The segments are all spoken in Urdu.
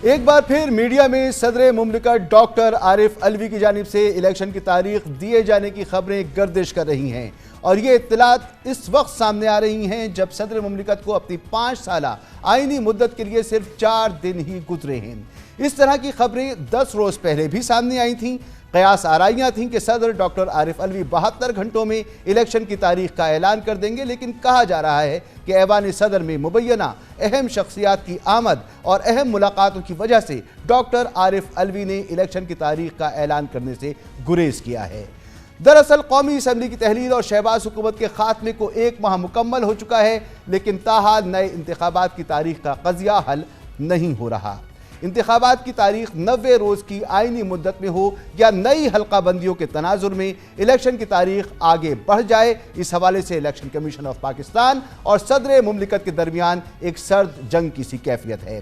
ایک بار پھر میڈیا میں صدر مملکت ڈاکٹر عارف علوی کی جانب سے الیکشن کی تاریخ دیے جانے کی خبریں گردش کر رہی ہیں، اور یہ اطلاعات اس وقت سامنے آ رہی ہیں جب صدر مملکت کو اپنی 5 سالہ آئینی مدت کے لیے صرف 4 دن ہی گزرے ہیں۔ اس طرح کی خبریں 10 روز پہلے بھی سامنے آئی تھیں۔ قیاس آرائیاں تھیں کہ صدر ڈاکٹر عارف علوی 72 گھنٹوں میں الیکشن کی تاریخ کا اعلان کر دیں گے، لیکن کہا جا رہا ہے کہ ایوان صدر میں مبینہ اہم شخصیات کی آمد اور اہم ملاقاتوں کی وجہ سے ڈاکٹر عارف علوی نے الیکشن کی تاریخ کا اعلان کرنے سے گریز کیا ہے۔ دراصل قومی اسمبلی کی تحلیل اور شہباز حکومت کے خاتمے کو 1 ماہ مکمل ہو چکا ہے، لیکن تاحال نئے انتخابات کی تاریخ کا قضیہ حل نہیں ہو رہا۔ انتخابات کی تاریخ 90 روز کی آئینی مدت میں ہو یا نئی حلقہ بندیوں کے تناظر میں الیکشن کی تاریخ آگے بڑھ جائے، اس حوالے سے الیکشن کمیشن آف پاکستان اور صدر مملکت کے درمیان ایک سرد جنگ کی سی کیفیت ہے۔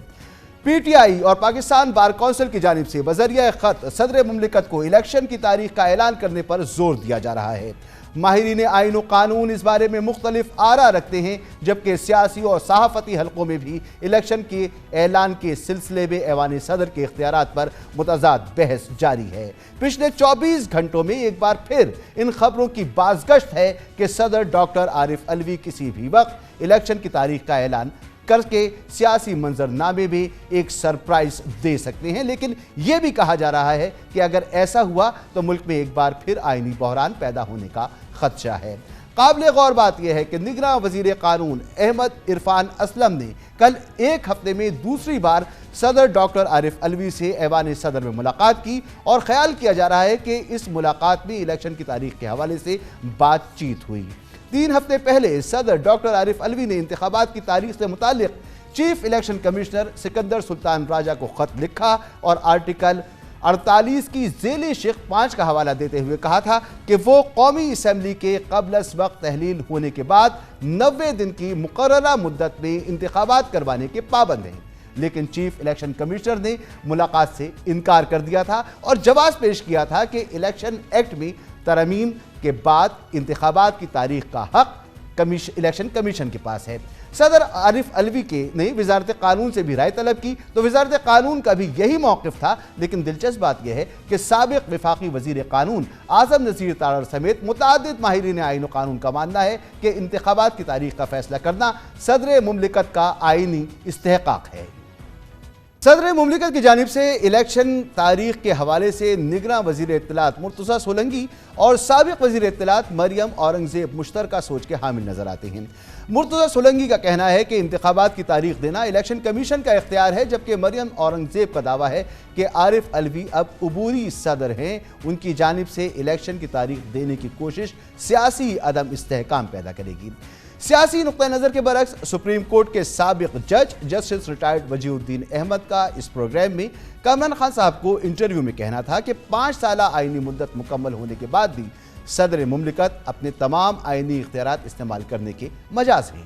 پی ٹی آئی اور پاکستان بار کونسل کی جانب سے بذریعہ خط صدر مملکت کو الیکشن کی تاریخ کا اعلان کرنے پر زور دیا جا رہا ہے۔ ماہرین آئین و قانون اس بارے میں مختلف آراء رکھتے ہیں، جبکہ سیاسی اور صحافتی حلقوں میں بھی الیکشن کے اعلان کے سلسلے میں ایوان صدر کے اختیارات پر متضاد بحث جاری ہے۔ پچھلے 24 گھنٹوں میں ایک بار پھر ان خبروں کی بازگشت ہے کہ صدر ڈاکٹر عارف علوی کسی بھی وقت الیکشن کی تاریخ کا اعلان کر کے سیاسی منظرنامے میں ایک سرپرائز دے سکتے ہیں، لیکن یہ بھی کہا جا رہا ہے کہ اگر ایسا ہوا تو ملک میں ایک بار پھر آئینی بحران پیدا ہونے کا خدشہ ہے۔ قابل غور بات یہ ہے کہ نگراں وزیر قانون احمد عرفان اسلم نے کل ایک ہفتے میں دوسری بار صدر ڈاکٹر عارف علوی سے ایوان صدر میں ملاقات کی، اور خیال کیا جا رہا ہے کہ اس ملاقات میں الیکشن کی تاریخ کے حوالے سے بات چیت ہوئی۔ 3 ہفتے پہلے صدر ڈاکٹر عارف علوی نے انتخابات کی تاریخ سے متعلق چیف الیکشن کمشنر سکندر سلطان راجہ کو خط لکھا اور آرٹیکل 48 کی ذیلی شق 5 کا حوالہ دیتے ہوئے کہا تھا کہ وہ قومی اسمبلی کے قبل از وقت تحلیل ہونے کے بعد 90 دن کی مقررہ مدت میں انتخابات کروانے کے پابند ہیں، لیکن چیف الیکشن کمشنر نے ملاقات سے انکار کر دیا تھا اور جواز پیش کیا تھا کہ الیکشن ایکٹ میں ترمیم کے بعد انتخابات کی تاریخ کا حق الیکشن کمیشن کے پاس ہے۔ صدر عارف علوی نے وزارت قانون سے بھی رائے طلب کی تو وزارت قانون کا بھی یہی موقف تھا، لیکن دلچسپ بات یہ ہے کہ سابق وفاقی وزیر قانون اعظم نذیر تارڑ سمیت متعدد ماہرین آئین و قانون کا ماننا ہے کہ انتخابات کی تاریخ کا فیصلہ کرنا صدر مملکت کا آئینی استحقاق ہے۔ صدر مملکت کی جانب سے الیکشن تاریخ کے حوالے سے نگراں وزیر اطلاعات مرتضیٰ سولنگی اور سابق وزیر اطلاعات مریم اورنگزیب مشترکہ سوچ کے حامل نظر آتے ہیں۔ مرتضیٰ سولنگی کا کہنا ہے کہ انتخابات کی تاریخ دینا الیکشن کمیشن کا اختیار ہے، جبکہ مریم اورنگزیب کا دعویٰ ہے کہ عارف علوی اب عبوری صدر ہیں، ان کی جانب سے الیکشن کی تاریخ دینے کی کوشش سیاسی عدم استحکام پیدا کرے گی۔ سیاسی نقطہ نظر کے برعکس سپریم کورٹ کے سابق جج جسٹس ریٹائرڈ وجیہ الدین احمد کا اس پروگرام میں کامران خان صاحب کو انٹرویو میں کہنا تھا کہ 5 سالہ آئینی مدت مکمل ہونے کے بعد بھی صدر مملکت اپنے تمام آئینی اختیارات استعمال کرنے کے مجاز ہیں۔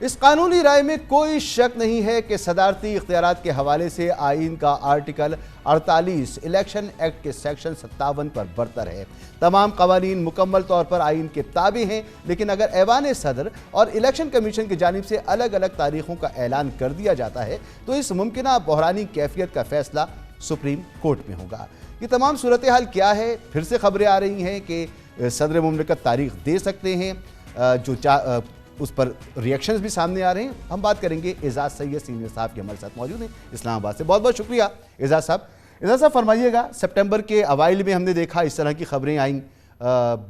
اس قانونی رائے میں کوئی شک نہیں ہے کہ صدارتی اختیارات کے حوالے سے آئین کا آرٹیکل 48 الیکشن ایکٹ کے سیکشن 57 پر برتر ہے۔ تمام قوانین مکمل طور پر آئین کے تابع ہیں، لیکن اگر ایوان صدر اور الیکشن کمیشن کی جانب سے الگ الگ تاریخوں کا اعلان کر دیا جاتا ہے تو اس ممکنہ بحرانی کیفیت کا فیصلہ سپریم کورٹ میں ہوگا۔ یہ تمام صورتحال کیا ہے؟ پھر سے خبریں آ رہی ہیں کہ صدر مملکت تاریخ دے سکتے ہیں، اس پر ریئیکشنز بھی سامنے آ رہے ہیں۔ ہم بات کریں گے اعزاز سید سینئر صاحب کے ہمارے ساتھ موجود ہیں اسلام آباد سے۔ بہت بہت شکریہ اعزاز صاحب فرمائیے گا، سپٹمبر کے اوائل میں ہم نے دیکھا اس طرح کی خبریں آئیں،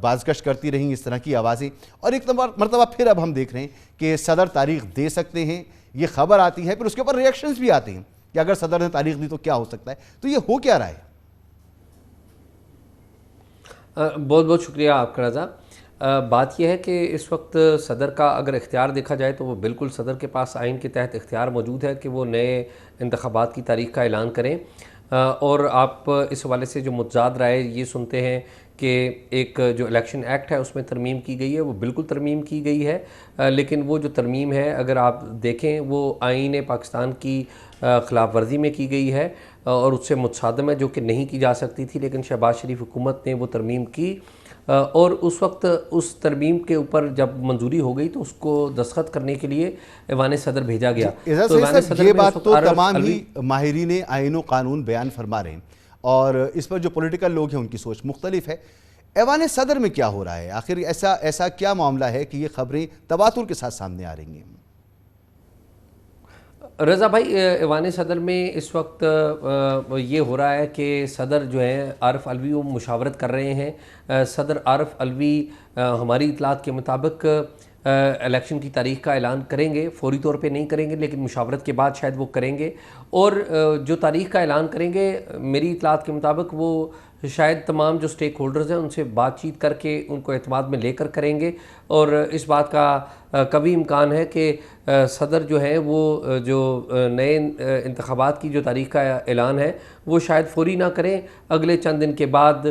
بازگشت کرتی رہیں اس طرح کی آوازیں، اور ایک مرتبہ پھر اب ہم دیکھ رہے ہیں کہ صدر تاریخ دے سکتے ہیں، یہ خبر آتی ہے، پھر اس کے اوپر ریئیکشنز بھی آتے ہیں کہ اگر صدر نے تاریخ دی تو کیا ہو سکتا ہے، تو یہ ہو کیا رہا ہے؟ بہت بہت شکریہ آپ کا رضا۔ بات یہ ہے کہ اس وقت صدر کا اگر اختیار دیکھا جائے تو وہ بالکل صدر کے پاس آئین کے تحت اختیار موجود ہے کہ وہ نئے انتخابات کی تاریخ کا اعلان کریں، اور آپ اس حوالے سے جو متضاد رائے یہ سنتے ہیں کہ ایک جو الیکشن ایکٹ ہے اس میں ترمیم کی گئی ہے، وہ بالکل ترمیم کی گئی ہے، لیکن وہ جو ترمیم ہے اگر آپ دیکھیں وہ آئین پاکستان کی خلاف ورزی میں کی گئی ہے اور اس سے متصادم ہے، جو کہ نہیں کی جا سکتی تھی، لیکن شہباز شریف حکومت نے وہ ترمیم کی اور اس وقت اس ترمیم کے اوپر جب منظوری ہو گئی تو اس کو دستخط کرنے کے لیے ایوان صدر بھیجا گیا. تو ایوان صدر یہ بات تو تمام ہی ماہرین آئین و قانون بیان فرما رہے ہیں اور اس پر جو پولیٹیکل لوگ ہیں ان کی سوچ مختلف ہے. ایوان صدر میں کیا ہو رہا ہے آخر؟ ایسا کیا معاملہ ہے کہ یہ خبریں تواتر کے ساتھ سامنے آ رہی ہیں؟ رضا بھائی، ایوان صدر میں اس وقت یہ ہو رہا ہے کہ صدر جو ہے عارف علوی وہ مشاورت کر رہے ہیں. صدر عارف علوی ہماری اطلاعات کے مطابق الیکشن کی تاریخ کا اعلان کریں گے، فوری طور پہ نہیں کریں گے لیکن مشاورت کے بعد شاید وہ کریں گے. اور جو تاریخ کا اعلان کریں گے میری اطلاعات کے مطابق وہ شاید تمام جو سٹیک ہولڈرز ہیں ان سے بات چیت کر کے ان کو اعتماد میں لے کر کریں گے. اور اس بات کا کبھی امکان ہے کہ صدر جو ہے وہ جو نئے انتخابات کی جو تاریخ کا اعلان ہے وہ شاید فوری نہ کریں، اگلے چند دن کے بعد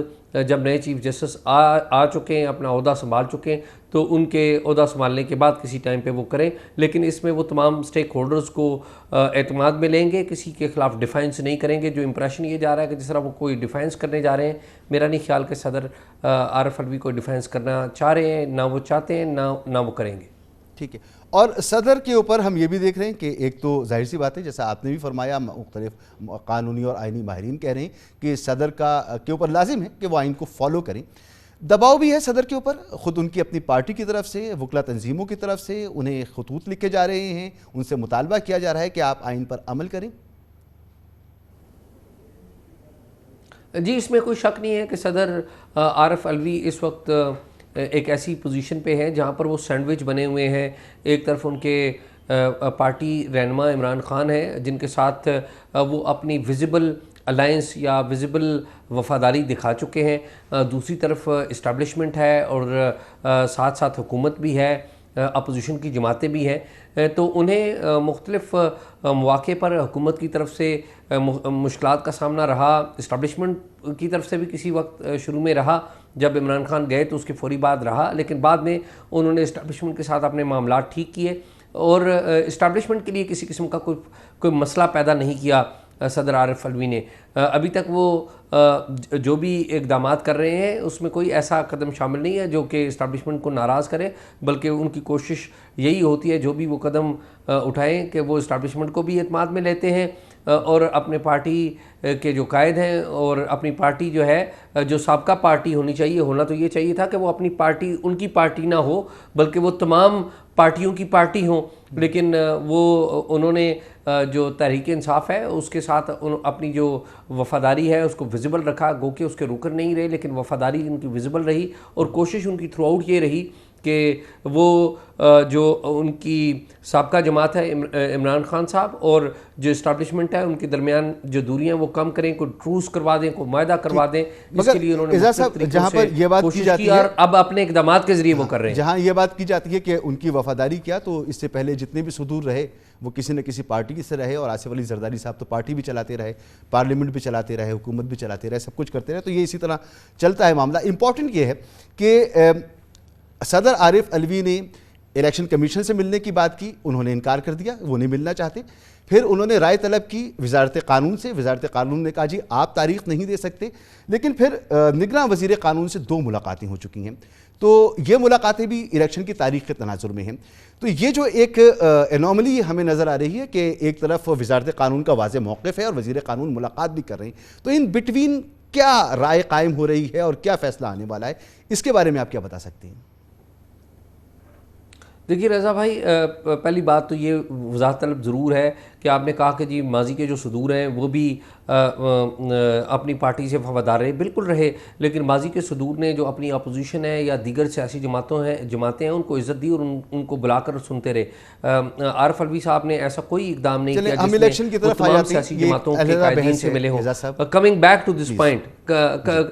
جب نئے چیف جسٹس آ چکے ہیں، اپنا عہدہ سنبھال چکے ہیں تو ان کے عہدہ سنبھالنے کے بعد کسی ٹائم پہ وہ کریں. لیکن اس میں وہ تمام سٹیک ہولڈرز کو اعتماد میں لیں گے، کسی کے خلاف ڈیفینس نہیں کریں گے. جو امپریشن یہ جا رہا ہے کہ جس طرح وہ کوئی ڈیفینس کرنے جا رہے ہیں، میرا نہیں خیال کہ صدر عارف علوی کو ڈیفینس کرنا چاہ رہے ہیں، نہ وہ چاہتے ہیں نہ وہ کریں گے. ٹھیک ہے. اور صدر کے اوپر ہم یہ بھی دیکھ رہے ہیں کہ ایک تو ظاہر سی بات ہے جیسا آپ نے بھی فرمایا، مختلف قانونی اور آئینی ماہرین کہہ رہے ہیں کہ صدر کے اوپر لازم ہے کہ وہ آئین کو فالو کریں. دباؤ بھی ہے صدر کے اوپر، خود ان کی اپنی پارٹی کی طرف سے، وکلا تنظیموں کی طرف سے انہیں خطوط لکھے جا رہے ہیں، ان سے مطالبہ کیا جا رہا ہے کہ آپ آئین پر عمل کریں. جی، اس میں کوئی شک نہیں ہے کہ صدر عارف علوی اس وقت ایک ایسی پوزیشن پہ ہیں جہاں پر وہ سینڈوچ بنے ہوئے ہیں. ایک طرف ان کے پارٹی رہنما عمران خان ہیں جن کے ساتھ وہ اپنی ویزیبل الائنس یا ویزیبل وفاداری دکھا چکے ہیں، دوسری طرف اسٹیبلشمنٹ ہے اور ساتھ ساتھ حکومت بھی ہے، اپوزیشن کی جماعتیں بھی ہیں. تو انہیں مختلف مواقع پر حکومت کی طرف سے مشکلات کا سامنا رہا، اسٹیبلشمنٹ کی طرف سے بھی کسی وقت شروع میں رہا. جب عمران خان گئے تو اس کے فوری بعد رہا، لیکن بعد میں انہوں نے اسٹیبلشمنٹ کے ساتھ اپنے معاملات ٹھیک کیے اور اسٹیبلشمنٹ کے لیے کسی قسم کا کوئی مسئلہ پیدا نہیں کیا صدر عارف علوی نے. ابھی تک وہ جو بھی اقدامات کر رہے ہیں اس میں کوئی ایسا قدم شامل نہیں ہے جو کہ اسٹیبلشمنٹ کو ناراض کرے، بلکہ ان کی کوشش یہی ہوتی ہے جو بھی وہ قدم اٹھائیں کہ وہ اسٹیبلشمنٹ کو بھی اعتماد میں لیتے ہیں اور اپنے پارٹی کے جو قائد ہیں اور اپنی پارٹی جو ہے جو سابقہ پارٹی ہونی چاہیے، ہونا تو یہ چاہیے تھا کہ وہ اپنی پارٹی ان کی پارٹی نہ ہو بلکہ وہ تمام پارٹیوں کی پارٹی ہوں. لیکن انہوں نے جو تحریک انصاف ہے اس کے ساتھ اپنی جو وفاداری ہے اس کو ویزیبل رکھا، گو کہ اس کے رکن نہیں رہے لیکن وفاداری ان کی ویزیبل رہی. اور کوشش ان کی تھرو آؤٹ یہ رہی کہ وہ جو ان کی سابقہ جماعت ہے عمران خان صاحب اور جو اسٹیبلشمنٹ ہے ان کے درمیان جو دوریاں وہ کم کریں، کوئی ٹروس کروا دیں، کوئی معاہدہ کروا دیں. اس کے لیے انہوں نے مختلف طریقوں سے کوشش کی اور اب اپنے اقدامات کے ذریعے وہ کر رہے ہیں. جہاں یہ بات کی جاتی ہے کہ ان کی وفاداری کیا، تو اس سے پہلے جتنے بھی صدور رہے وہ کسی نہ کسی پارٹی سے رہے، اور آصف علی زرداری صاحب تو پارٹی بھی چلاتے رہے، پارلیمنٹ بھی چلاتے رہے، حکومت بھی چلاتے رہے، سب کچھ کرتے رہے. تو یہ اسی طرح چلتا ہے معاملہ. امپورٹنٹ یہ ہے کہ صدر عارف علوی نے الیکشن کمیشن سے ملنے کی بات کی، انہوں نے انکار کر دیا، وہ نہیں ملنا چاہتے. پھر انہوں نے رائے طلب کی وزارت قانون سے، وزارت قانون نے کہا جی آپ تاریخ نہیں دے سکتے. لیکن پھر نگراں وزیر قانون سے 2 ملاقاتیں ہو چکی ہیں، تو یہ ملاقاتیں بھی الیکشن کی تاریخ کے تناظر میں ہیں. تو یہ جو ایک انوملی ہمیں نظر آ رہی ہے کہ ایک طرف وزارت قانون کا واضح موقف ہے اور وزیر قانون ملاقات بھی کر رہے ہیں، تو ان بٹوین کیا رائے قائم ہو رہی ہے اور کیا فیصلہ آنے والا ہے، اس کے بارے میں آپ کیا بتا سکتے ہیں؟ دیکھیے رضا بھائی، پہلی بات تو یہ وضاحت طلب ضرور ہے کہ آپ نے کہا کہ جی ماضی کے جو صدور ہیں وہ بھی اپنی پارٹی سے وفادار رہے، بالکل رہے، لیکن ماضی کے صدور نے جو اپنی اپوزیشن ہے یا دیگر سیاسی جماعتیں ہیں ان کو عزت دی اور ان کو بلا کر سنتے رہے. عارف علوی صاحب نے ایسا کوئی اقدام نہیں کیا جس میں وہ تمام سیاسی جماعتوں کے قائدین سے ملے ہوں. Coming back to this point,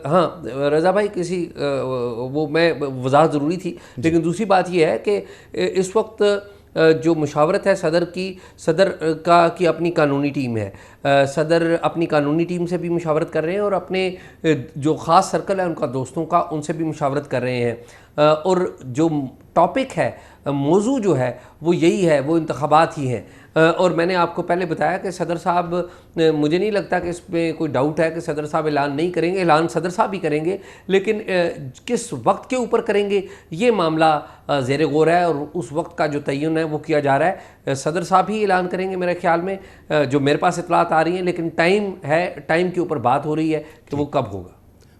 ہاں رضا بھائی کسی وہ میں وضاحت ضروری تھی. لیکن دوسری بات یہ ہے کہ اس وقت جو مشاورت ہے صدر کی اپنی قانونی ٹیم ہے، صدر اپنی قانونی ٹیم سے بھی مشاورت کر رہے ہیں اور اپنے جو خاص سرکل ہے ان کا دوستوں کا ان سے بھی مشاورت کر رہے ہیں. اور جو ٹاپک ہے، موضوع جو ہے وہ یہی ہے، وہ انتخابات ہی ہیں۔ اور میں نے آپ کو پہلے بتایا کہ صدر صاحب، مجھے نہیں لگتا کہ اس میں کوئی ڈاؤٹ ہے کہ صدر صاحب اعلان نہیں کریں گے، اعلان صدر صاحب ہی کریں گے، لیکن کس وقت کے اوپر کریں گے یہ معاملہ زیر غور ہے، اور اس وقت کا جو تعین ہے وہ کیا جا رہا ہے۔ صدر صاحب ہی اعلان کریں گے میرے خیال میں، جو میرے پاس اطلاعات آ رہی ہیں، لیکن ٹائم ہے، ٹائم کے اوپر بات ہو رہی ہے کہ وہ کب ہوگا۔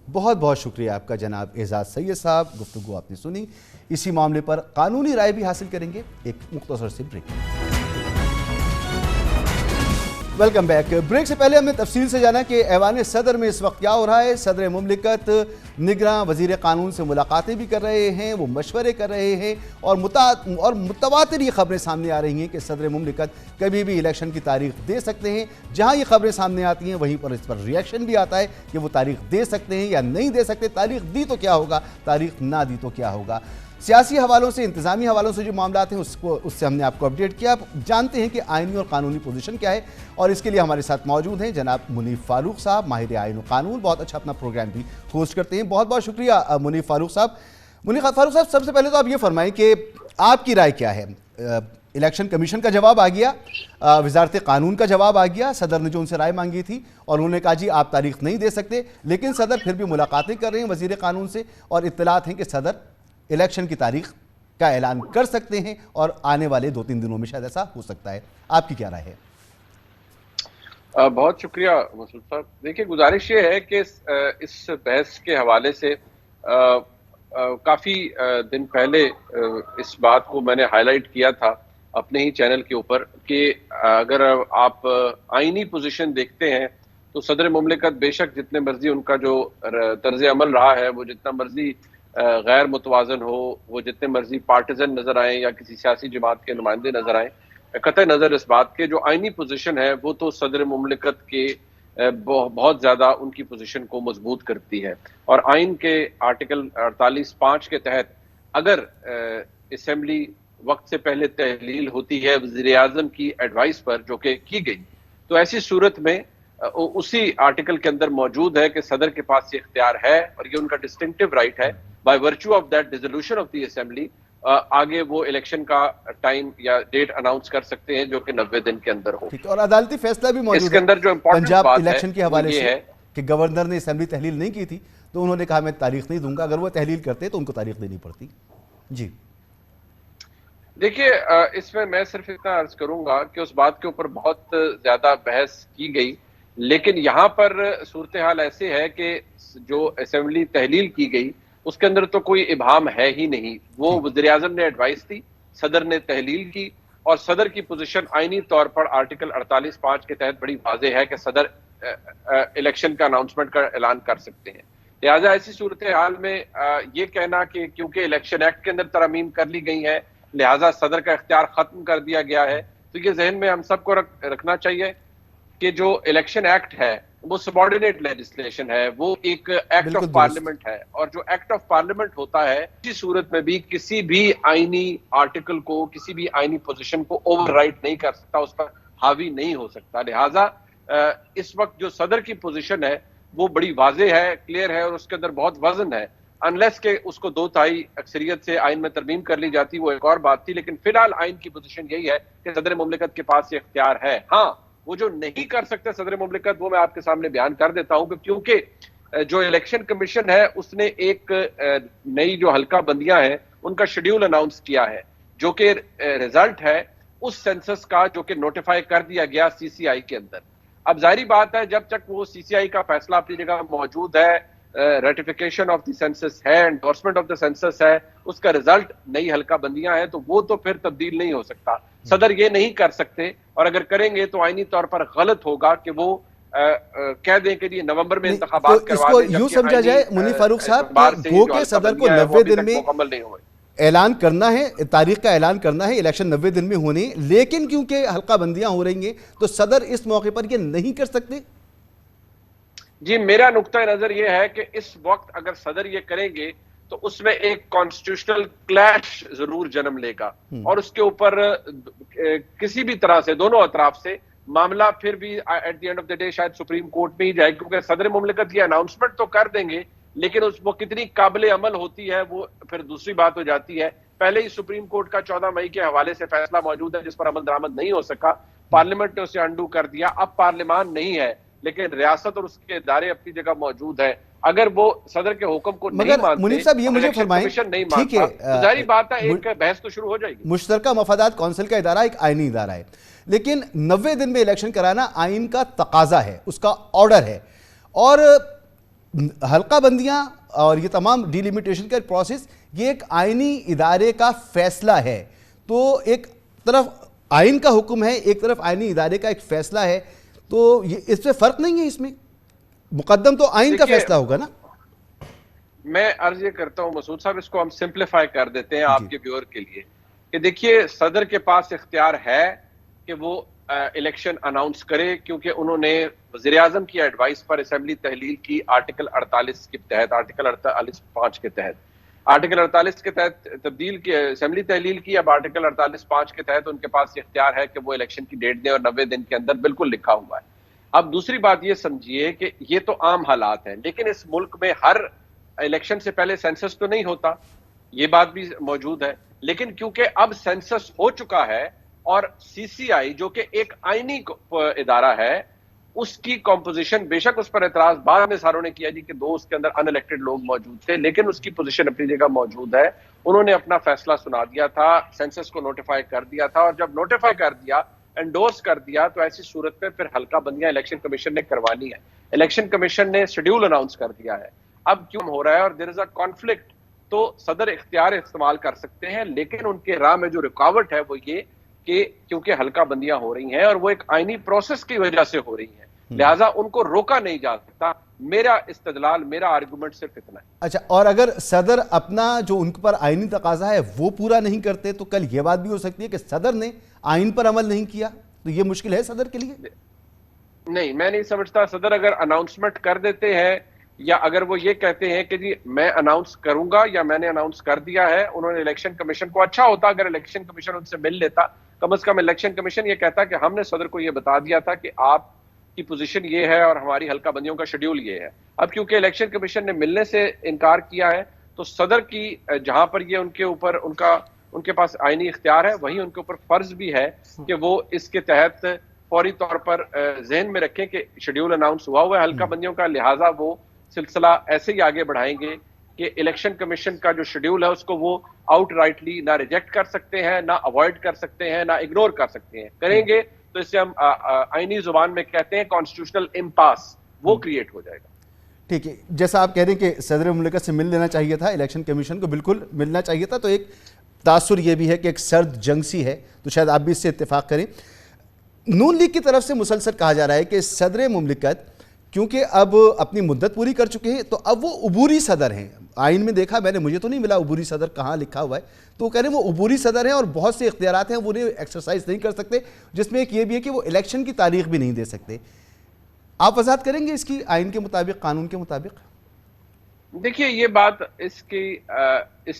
بہت بہت شکریہ آپ کا جناب اعزاز سید صاحب، گفتگو آپ نے سنی۔ اسی معاملے پر قانونی رائے بھی حاصل کریں گے، ایک مختصر سے بریک۔ Welcome back. بریک سے پہلے ہم نے تفصیل سے جانا کہ ایوان صدر میں اس وقت کیا ہو رہا ہے۔ صدر مملکت نگراں وزیر قانون سے ملاقاتیں بھی کر رہے ہیں، وہ مشورے کر رہے ہیں، اور متواتر یہ خبریں سامنے آ رہی ہیں کہ صدر مملکت کبھی بھی الیکشن کی تاریخ دے سکتے ہیں۔ جہاں یہ خبریں سامنے آتی ہیں وہیں پر اس پر ریئیکشن بھی آتا ہے کہ وہ تاریخ دے سکتے ہیں یا نہیں دے سکتے۔ تاریخ دی تو کیا ہوگا، تاریخ نہ دی تو کیا ہوگا۔ سیاسی حوالوں سے، انتظامی حوالوں سے جو معاملات ہیں اس سے ہم نے آپ کو اپڈیٹ کیا۔ جانتے ہیں کہ آئینی اور قانونی پوزیشن کیا ہے، اور اس کے لیے ہمارے ساتھ موجود ہیں جناب منیف فاروق صاحب، ماہر آئین و قانون، بہت اچھا اپنا پروگرام بھی ہوسٹ کرتے ہیں۔ بہت بہت شکریہ منیف فاروق صاحب۔ منیف فاروق صاحب، سب سے پہلے تو آپ یہ فرمائیں کہ آپ کی رائے کیا ہے؟ الیکشن کمیشن کا جواب آ گیا، وزارت قانون کا جواب آ گیا، صدر نے جو ان سے رائے مانگی تھی اور انہوں نے کہا جی آپ تاریخ نہیں دے سکتے، لیکن صدر پھر بھی ملاقاتیں کر رہے ہیں وزیر قانون سے، اور اطلاعات ہیں کہ صدر الیکشن کی تاریخ کا اعلان کر سکتے ہیں، اور آنے والے 2-3 دنوں میں شاید ایسا ہو سکتا ہے۔ آپ کی کیا رائے ہے؟ بہت شکریہ مسعود صاحب۔ دیکھیے، گزارش یہ ہے کہ اس بحث کے حوالے سے کافی دن پہلے اس بات کو میں نے ہائی لائٹ کیا تھا اپنے ہی چینل کے اوپر کہ اگر آپ آئینی پوزیشن دیکھتے ہیں تو صدر مملکت بے شک جتنے مرضی ان کا جو طرز عمل رہا ہے، وہ جتنا مرضی غیر متوازن ہو، وہ جتنے مرضی پارٹیزن نظر آئیں یا کسی سیاسی جماعت کے نمائندے نظر آئیں، قطع نظر اس بات کے جو آئینی پوزیشن ہے وہ تو صدر مملکت کے بہت زیادہ ان کی پوزیشن کو مضبوط کرتی ہے۔ اور آئین کے آرٹیکل 48(5) کے تحت اگر اسمبلی وقت سے پہلے تحلیل ہوتی ہے وزیر اعظم کی ایڈوائس پر، جو کہ کی گئی، تو ایسی صورت میں اسی آرٹیکل کے اندر موجود ہے کہ صدر کے پاس یہ اختیار ہے، اور یہ ان کا ڈسٹنکٹیو رائٹ ہے، by virtue of that dissolution of the assembly آگے وہ الیکشن کا ٹائم یا ڈیٹ اناؤنس کر سکتے ہیں جو کہ 90 دن کے اندر ہو۔ اور عدالتی فیصلہ بھی موجود ہے اس کے اندر جو امپورٹنٹ پنجاب بات الیکشن کے حوالے یہ سے ہے کہ گورنر نے اسمبلی تحلیل نہیں کی تھی تو انہوں نے کہا میں تاریخ نہیں دوں گا، اگر وہ تحلیل کرتے تو ان کو تاریخ دینی پڑتی۔ جی دیکھیے، اس میں صرف اتنا عرض کروں گا کہ اس بات کے اوپر بہت زیادہ بحث کی گئی، لیکن یہاں پر صورتحال ایسے ہے کہ جو اسمبلی تحلیل کی گئی اس کے اندر تو کوئی ابہام ہے ہی نہیں۔ وہ وزیر اعظم نے ایڈوائس دی، صدر نے تحلیل کی، اور صدر کی پوزیشن آئینی طور پر آرٹیکل 48(5) کے تحت بڑی واضح ہے کہ صدر الیکشن کا اناؤنسمنٹ کا اعلان کر سکتے ہیں۔ لہٰذا ایسی صورتحال میں یہ کہنا کہ کیونکہ الیکشن ایکٹ کے اندر ترامیم کر لی گئی ہیں لہٰذا صدر کا اختیار ختم کر دیا گیا ہے، تو یہ ذہن میں ہم سب کو رکھنا چاہیے کہ جو الیکشن ایکٹ ہے وہ سبارڈینیٹ لیجسلیشن ہے، وہ ایک ایکٹ آف پارلیمنٹ ہے، اور جو ایکٹ آف پارلیمنٹ ہوتا ہے کسی صورت میں بھی کسی بھی آئینی آرٹیکل کو، کسی بھی آئینی پوزیشن کو اوور رائٹ نہیں کر سکتا، اس پر حاوی نہیں ہو سکتا۔ لہٰذا اس وقت جو صدر کی پوزیشن ہے وہ بڑی واضح ہے، کلیئر ہے، اور اس کے اندر بہت وزن ہے۔ انلیس کہ اس کو 2/3 اکثریت سے آئین میں ترمیم کر لی جاتی، وہ ایک اور بات تھی، لیکن فی الحال آئین کی پوزیشن یہی ہے کہ صدر مملکت کے پاس یہ اختیار ہے۔ ہاں، وہ جو نہیں کر سکتے صدر مملکت، وہ میں آپ کے سامنے بیان کر دیتا ہوں کہ کیونکہ جو الیکشن کمیشن ہے اس نے ایک نئی جو حلقہ بندیاں ہیں ان کا شیڈیول اناؤنس کیا ہے، جو کہ ریزلٹ ہے اس سینسس کا جو کہ نوٹیفائی کر دیا گیا CCI کے اندر۔ اب ظاہری بات ہے جب تک وہ CCI کا فیصلہ اپنی جگہ موجود ہے، ریٹیفیکیشن آف دی سینسس ہے، انڈورسمنٹ آف دی سینسس ہے، اس کا ریزلٹ نئی حلقہ بندیاں ہیں، تو وہ تو پھر تبدیل نہیں ہو سکتا۔ صدر یہ نہیں کر سکتے، اور اگر کریں گے تو آئینی طور پر غلط ہوگا کہ وہ کہہ دیں کہ یہ نومبر میں انتخابات کروا دیں۔ اس کو یوں سمجھا جائے منیف فاروق صاحب کہ گو کہ صدر کو 90 دن میں مکمل نہیں ہوئے، اعلان کرنا ہے، تاریخ کا اعلان کرنا ہے، الیکشن 90 دن میں ہونے، لیکن کیونکہ حلقہ بندیاں ہو رہی ہیں تو صدر اس موقع پر یہ نہیں کر سکتے۔ جی، میرا نقطہ نظر یہ ہے کہ اس وقت اگر صدر یہ کریں گے تو اس میں ایک کانسٹیٹیوشنل کلیش ضرور جنم لے گا، اور اس کے اوپر کسی بھی طرح سے دونوں اطراف سے معاملہ پھر بھی at the end of the day شاید سپریم کورٹ میں ہی جائے، کیونکہ صدر مملکت یہ اناؤنسمنٹ تو کر دیں گے لیکن وہ کتنی قابل عمل ہوتی ہے وہ پھر دوسری بات ہو جاتی ہے. پہلے ہی سپریم کورٹ کا 14 مئی کے حوالے سے فیصلہ موجود ہے جس پر عمل درآمد نہیں ہو سکا. پارلیمنٹ نے اسے انڈو کر دیا. اب پارلیمان نہیں ہے لیکن ریاست اور اس کے ادارے اپنی جگہ موجود ہے. اگر وہ صدر کے حکم کو نہیں مانتے, منیب صاحب یہ مجھے فرمائیں, ٹھیک ہے ظاہری بات ہے ایک بحث تو شروع ہو جائے گی. مشترکہ مفادات کونسل کا ادارہ ایک آئینی ادارہ ہے, لیکن 90 دن میں الیکشن کرانا آئین کا تقاضا ہے, اس کا آرڈر ہے, اور حلقہ بندیاں اور یہ تمام ڈیلیمیٹیشن کا پروسیس یہ ایک آئینی ادارے کا فیصلہ ہے. تو ایک طرف آئین کا حکم ہے, ایک طرف آئینی ادارے کا ایک فیصلہ ہے, تو اس سے فرق نہیں ہے. اس میں مقدم تو آئین کا فیصلہ ہوگا نا. میں عرض یہ کرتا ہوں مسعود صاحب, اس کو ہم سمپلیفائی کر دیتے ہیں آپ کے ویور کے لیے کہ دیکھیے صدر کے پاس اختیار ہے کہ وہ الیکشن اناؤنس کرے, کیونکہ انہوں نے وزیر اعظم کی ایڈوائس پر اسمبلی تحلیل کی آرٹیکل 48 کے تحت, آرٹیکل 48(5) کے تحت, آرٹیکل 48 کے تحت تبدیل کی اسمبلی تحلیل کی. اب آرٹیکل 48(5) کے تحت ان کے پاس اختیار ہے کہ وہ الیکشن کی ڈیٹ دیں, اور 90 دن کے اندر بالکل لکھا ہوا ہے. اب دوسری بات یہ سمجھیے کہ یہ تو عام حالات ہیں, لیکن اس ملک میں ہر الیکشن سے پہلے سینسس تو نہیں ہوتا, یہ بات بھی موجود ہے. لیکن کیونکہ اب سینسس ہو چکا ہے اور سی سی آئی جو کہ ایک آئینی ادارہ ہے, اس کی کمپوزیشن, بے شک اس پر اعتراض بعد میں ساروں نے کیا جی کہ 2 اس کے اندر ان الیکٹڈ لوگ موجود تھے, لیکن اس کی پوزیشن اپنی جگہ موجود ہے. انہوں نے اپنا فیصلہ سنا دیا تھا, سینسس کو نوٹیفائی کر دیا تھا, اور جب نوٹیفائی کر دیا, انڈورس کر دیا, تو ایسی صورت میں پھر حلقہ بندیاں الیکشن کمیشن نے کروانی ہے. الیکشن کمیشن نے شیڈیول اناؤنس کر دیا ہے. اب کیوں ہو رہا ہے اور دیر از اے کانفلکٹ, تو صدر اختیار استعمال کر سکتے ہیں, لیکن ان کے راہ میں جو رکاوٹ ہے وہ یہ کہ کیونکہ حلقہ بندیاں ہو رہی ہیں اور وہ ایک آئینی پروسیس کی وجہ سے ہو رہی ہیں, لہٰذا ان کو روکا نہیں جا سکتا. میرا استدلال, میرا آرگومنٹ صرف اتنا ہے. اچھا, اور اگر صدر اپنا جو ان پر آئینی تقاضا ہے وہ پورا نہیں کرتے تو کل یہ بات بھی ہو سکتی ہے کہ صدر نے آئین پر عمل نہیں کیا, تو یہ مشکل ہے صدر کے لیے. نہیں, میں نہیں سمجھتا. صدر اگر اناؤنسمنٹ کر دیتے ہیں, یا اگر وہ یہ کہتے ہیں کہ جی میں اناؤنس کروں گا یا میں نے اناؤنس کر دیا ہے, انہوں نے الیکشن کمیشن کو, اچھا ہوتا اگر الیکشن کمیشن ان سے مل لیتا, کم از کم الیکشن کمیشن یہ کہتا کہ ہم نے صدر کو یہ بتا دیا تھا کہ آپ کی پوزیشن یہ ہے اور ہماری حلقہ بندیوں کا شیڈیول یہ ہے. اب کیونکہ الیکشن کمیشن نے ملنے سے انکار کیا ہے, تو صدر کی جہاں پر یہ ان کے اوپر ان کے پاس آئینی اختیار ہے, وہیں ان کے اوپر فرض بھی ہے کہ وہ اس کے تحت فوری طور پر ذہن میں رکھیں کہ شیڈیول اناؤنس ہوا ہے حلقہ بندیوں کا, لہٰذا وہ سلسلہ ایسے ہی آگے بڑھائیں گے کہ الیکشن کمیشن کا جو شیڈیول ہے اس کو وہ آؤٹ رائٹلی نہ ریجیکٹ کر سکتے ہیں, نہ اوائڈ کر سکتے ہیں, نہ اگنور کر سکتے ہیں. کریں گے تو اس سے ہم آئینی زبان میں کہتے ہیں کانسٹیٹیوشنل امپاس, وہ کریٹ ہو جائے گا. ٹھیک ہے, جیسا آپ کہہ رہے ہیں کہ صدر مملکت سے مل لینا چاہیے تھا, الیکشن کمیشن کو بالکل ملنا چاہیے تھا, تو ایک تاثر یہ بھی ہے کہ ایک سرد جنگ سی ہے, تو شاید آپ بھی اس سے اتفاق کریں. نون لیگ کی طرف سے مسلسل کہا جا رہا ہے کہ صدر مملکت کیونکہ اب اپنی مدت پوری کر چکے ہیں تو اب وہ عبوری صدر ہیں. آئین میں دیکھا میں نے, مجھے تو نہیں ملا عبوری صدر کہاں لکھا ہوا ہے, تو وہ کہہ رہے ہیں وہ عبوری صدر ہیں اور بہت سے اختیارات ہیں وہ انہیں ایکسرسائز نہیں کر سکتے, جس میں ایک یہ بھی ہے کہ وہ الیکشن کی تاریخ بھی نہیں دے سکتے. آپ وضاحت کریں گے اس کی, آئین کے مطابق, قانون کے مطابق؟ دیکھیے یہ بات اس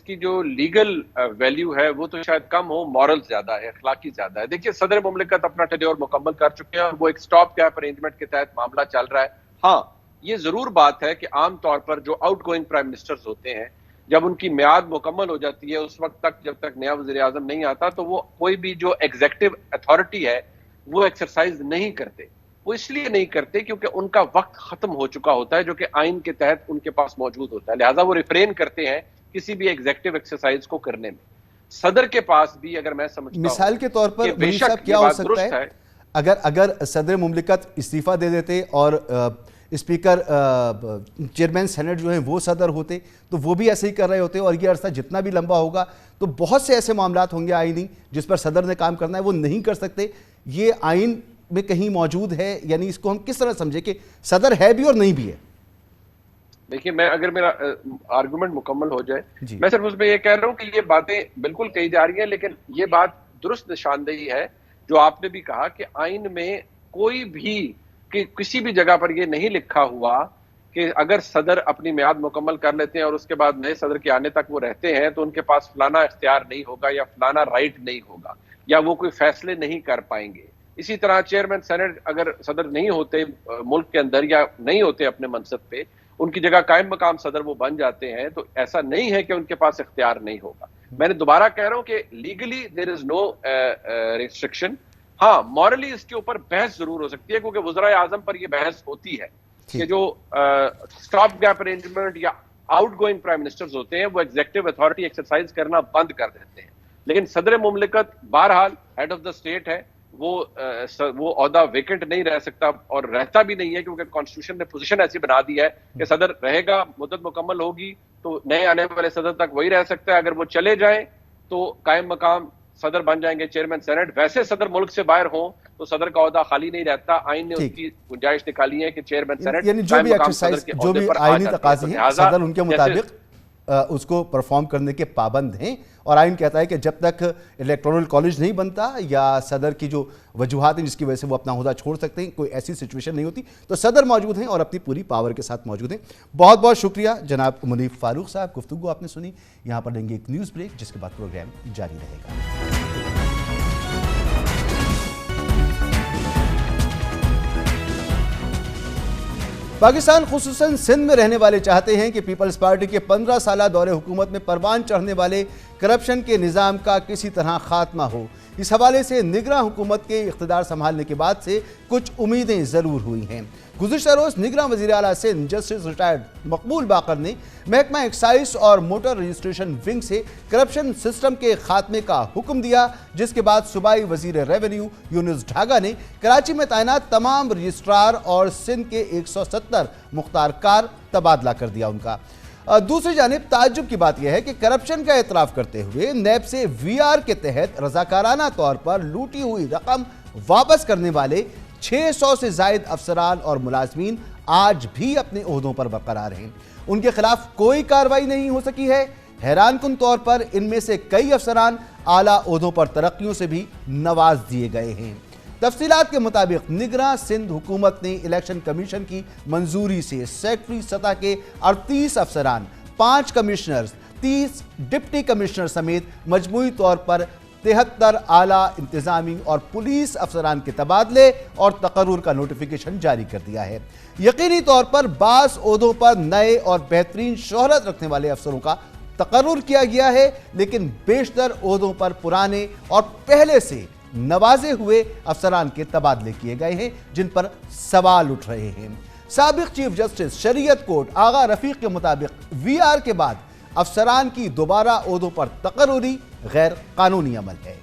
کی جو لیگل ویلیو ہے وہ تو شاید کم ہو, مورل زیادہ ہے, اخلاقی زیادہ ہے. دیکھیے صدر مملکت اپنا ٹینیور مکمل کر چکے ہیں اور وہ ایک سٹاپ گیپ ارینجمنٹ کے تحت معاملہ چل رہا ہے. ہاں یہ ضرور بات ہے کہ عام طور پر جو آؤٹ گوئنگ پرائم منسٹرز ہوتے ہیں, جب ان کی میعاد مکمل ہو جاتی ہے اس وقت تک جب تک نیا وزیر اعظم نہیں آتا, تو وہ کوئی بھی جو ایگزیکٹو اتھارٹی ہے وہ ایکسرسائز نہیں کرتے. وہ اس لیے نہیں کرتے کیونکہ ان کا وقت ختم ہو چکا ہوتا ہے جو کہ آئین کے تحت ان کے پاس موجود ہوتا ہے, لہٰذا وہ ریفرین کرتے ہیں کسی بھی ایگزیکٹو ایکسرسائز کو کرنے میں. صدر کے پاس بھی اگر میں سمجھتا ہوں مثال کے طور پر منیب صاحب کیا ہو سکتا ہے اگر صدر مملکت استعفیٰ دے دیتے اور اسپیکر چیئرمین سینٹ جو ہیں وہ صدر ہوتے, تو وہ بھی ایسے ہی کر رہے ہوتے, اور یہ عرصہ جتنا بھی لمبا ہوگا تو بہت سے ایسے معاملات ہوں گے آئینی جس پر صدر نے کام کرنا ہے, وہ نہیں کر سکتے. یہ آئین میں کہیں موجود ہے, یعنی اس کو ہم کس طرح سمجھے کہ صدر ہے بھی اور نہیں بھی ہے؟ دیکھیے میں اگر میرا آرگومنٹ مکمل ہو جائے, میں صرف اس میں یہ کہہ رہا ہوں کہ یہ باتیں بالکل کہی جا رہی ہیں, لیکن یہ بات درست نشاندہی ہے جو آپ نے بھی کہا کہ آئین میں کوئی بھی کہ کسی بھی جگہ پر یہ نہیں لکھا ہوا کہ اگر صدر اپنی میعاد مکمل کر لیتے ہیں اور اس کے بعد نئے صدر کے آنے تک وہ رہتے ہیں تو ان کے پاس فلانا اختیار نہیں ہوگا یا فلانا رائٹ نہیں ہوگا یا وہ کوئی فیصلے نہیں کر پائیں گے. اسی طرح چیئرمین سینٹ اگر صدر نہیں ہوتے ملک کے اندر یا نہیں ہوتے اپنے منصب پہ, ان کی جگہ قائم مقام صدر وہ بن جاتے ہیں تو ایسا نہیں ہے کہ ان کے پاس اختیار نہیں ہوگا. میں نے دوبارہ کہہ رہا ہوں کہ لیگلی دیر از نو ریسٹرکشن. ہاں مورلی اس کے اوپر بحث ضرور ہو سکتی ہے کیونکہ وزرائے اعظم پر یہ بحث ہوتی ہے کہ جو اسٹاپ گیپ ارینجمنٹ یا آؤٹ گوئنگ پرائم منسٹرز ہوتے ہیں وہ ایگزیکٹو اتھارٹی ایکسرسائز کرنا بند کر دیتے ہیں. لیکن صدر مملکت بہرحال ہیڈ آف دا اسٹیٹ ہے, وہ عہدہ ویکنٹ نہیں رہ سکتا اور رہتا بھی نہیں ہے کیونکہ کانسٹیٹیوشن نے پوزیشن ایسی بنا دی ہے کہ صدر رہے گا, مدت مکمل ہوگی تو نئے آنے والے صدر تک وہی رہ سکتا ہے. اگر وہ چلے جائیں تو قائم مقام صدر بن جائیں گے چیئرمین سینٹ. ویسے صدر ملک سے باہر ہوں تو صدر کا عہدہ خالی نہیں رہتا. آئین نے اس کی گنجائش نکالی ہے کہ چیئرمین سینٹ یعنی جو بھی ایکسرسائز جو بھی آئینی تقاضے ہیں صدر ان کے مطابق اس کو پرفارم کرنے کے پابند ہیں, اور آئین کہتا ہے کہ جب تک الیکٹورل کالج نہیں بنتا یا صدر کی جو وجوہات ہیں جس کی وجہ سے وہ اپنا عہدہ چھوڑ سکتے ہیں, کوئی ایسی سچویشن نہیں ہوتی تو صدر موجود ہیں اور اپنی پوری پاور کے ساتھ موجود ہیں. بہت بہت شکریہ جناب منیف فاروق صاحب, گفتگو آپ نے سنی. یہاں پر لیں گے ایک نیوز بریک جس کے بعد پروگرام جاری رہے گا. پاکستان خصوصاً سندھ میں رہنے والے چاہتے ہیں کہ پیپلز پارٹی کے 15 سالہ دور حکومت میں پروان چڑھنے والے کرپشن کے نظام کا کسی طرح خاتمہ ہو. اس حوالے سے نگراں حکومت کے اقتدار سنبھالنے کے بعد سے کچھ امیدیں ضرور ہوئی ہیں. گزشتہ روز نگراں وزیر اعلیٰ سندھ جسٹس ریٹائرڈ مقبول باقر نے محکمہ ایکسائز اور موٹر رجسٹریشن ونگ سے کرپشن سسٹم کے خاتمے کا حکم دیا, جس کے بعد صوبائی وزیر ریونیو یونس ڈھاگا نے کراچی میں تعینات تمام رجسٹرار اور سندھ کے 170 مختار کار تبادلہ کر دیا ان کا. دوسری جانب تعجب کی بات یہ ہے کہ کرپشن کا اعتراف کرتے ہوئے نیب سے وی آر کے تحت رضاکارانہ طور پر لوٹی ہوئی رقم واپس کرنے والے 600 سے زائد افسران اور ملازمین آج بھی اپنے عہدوں پر برقرار ہیں. ان کے خلاف کوئی کارروائی نہیں ہو سکی ہے. حیران کن طور پر ان میں سے کئی افسران اعلیٰ عہدوں پر ترقیوں سے بھی نواز دیے گئے ہیں. تفصیلات کے مطابق نگراں سندھ حکومت نے الیکشن کمیشن کی منظوری سے سیکٹری سطح کے 38 افسران, 5 کمشنرز, 30 ڈپٹی کمشنر سمیت مجموعی طور پر 73 اعلیٰ انتظامی اور پولیس افسران کے تبادلے اور تقرر کا نوٹیفیکیشن جاری کر دیا ہے. یقینی طور پر بعض عہدوں پر نئے اور بہترین شہرت رکھنے والے افسروں کا تقرر کیا گیا ہے, لیکن بیشتر عہدوں پر پرانے اور پہلے سے نوازے ہوئے افسران کے تبادلے کیے گئے ہیں جن پر سوال اٹھ رہے ہیں. سابق چیف جسٹس شریعت کورٹ آغا رفیق کے مطابق وی آر کے بعد افسران کی دوبارہ عہدوں پر تقرری غیر قانونی عمل ہے.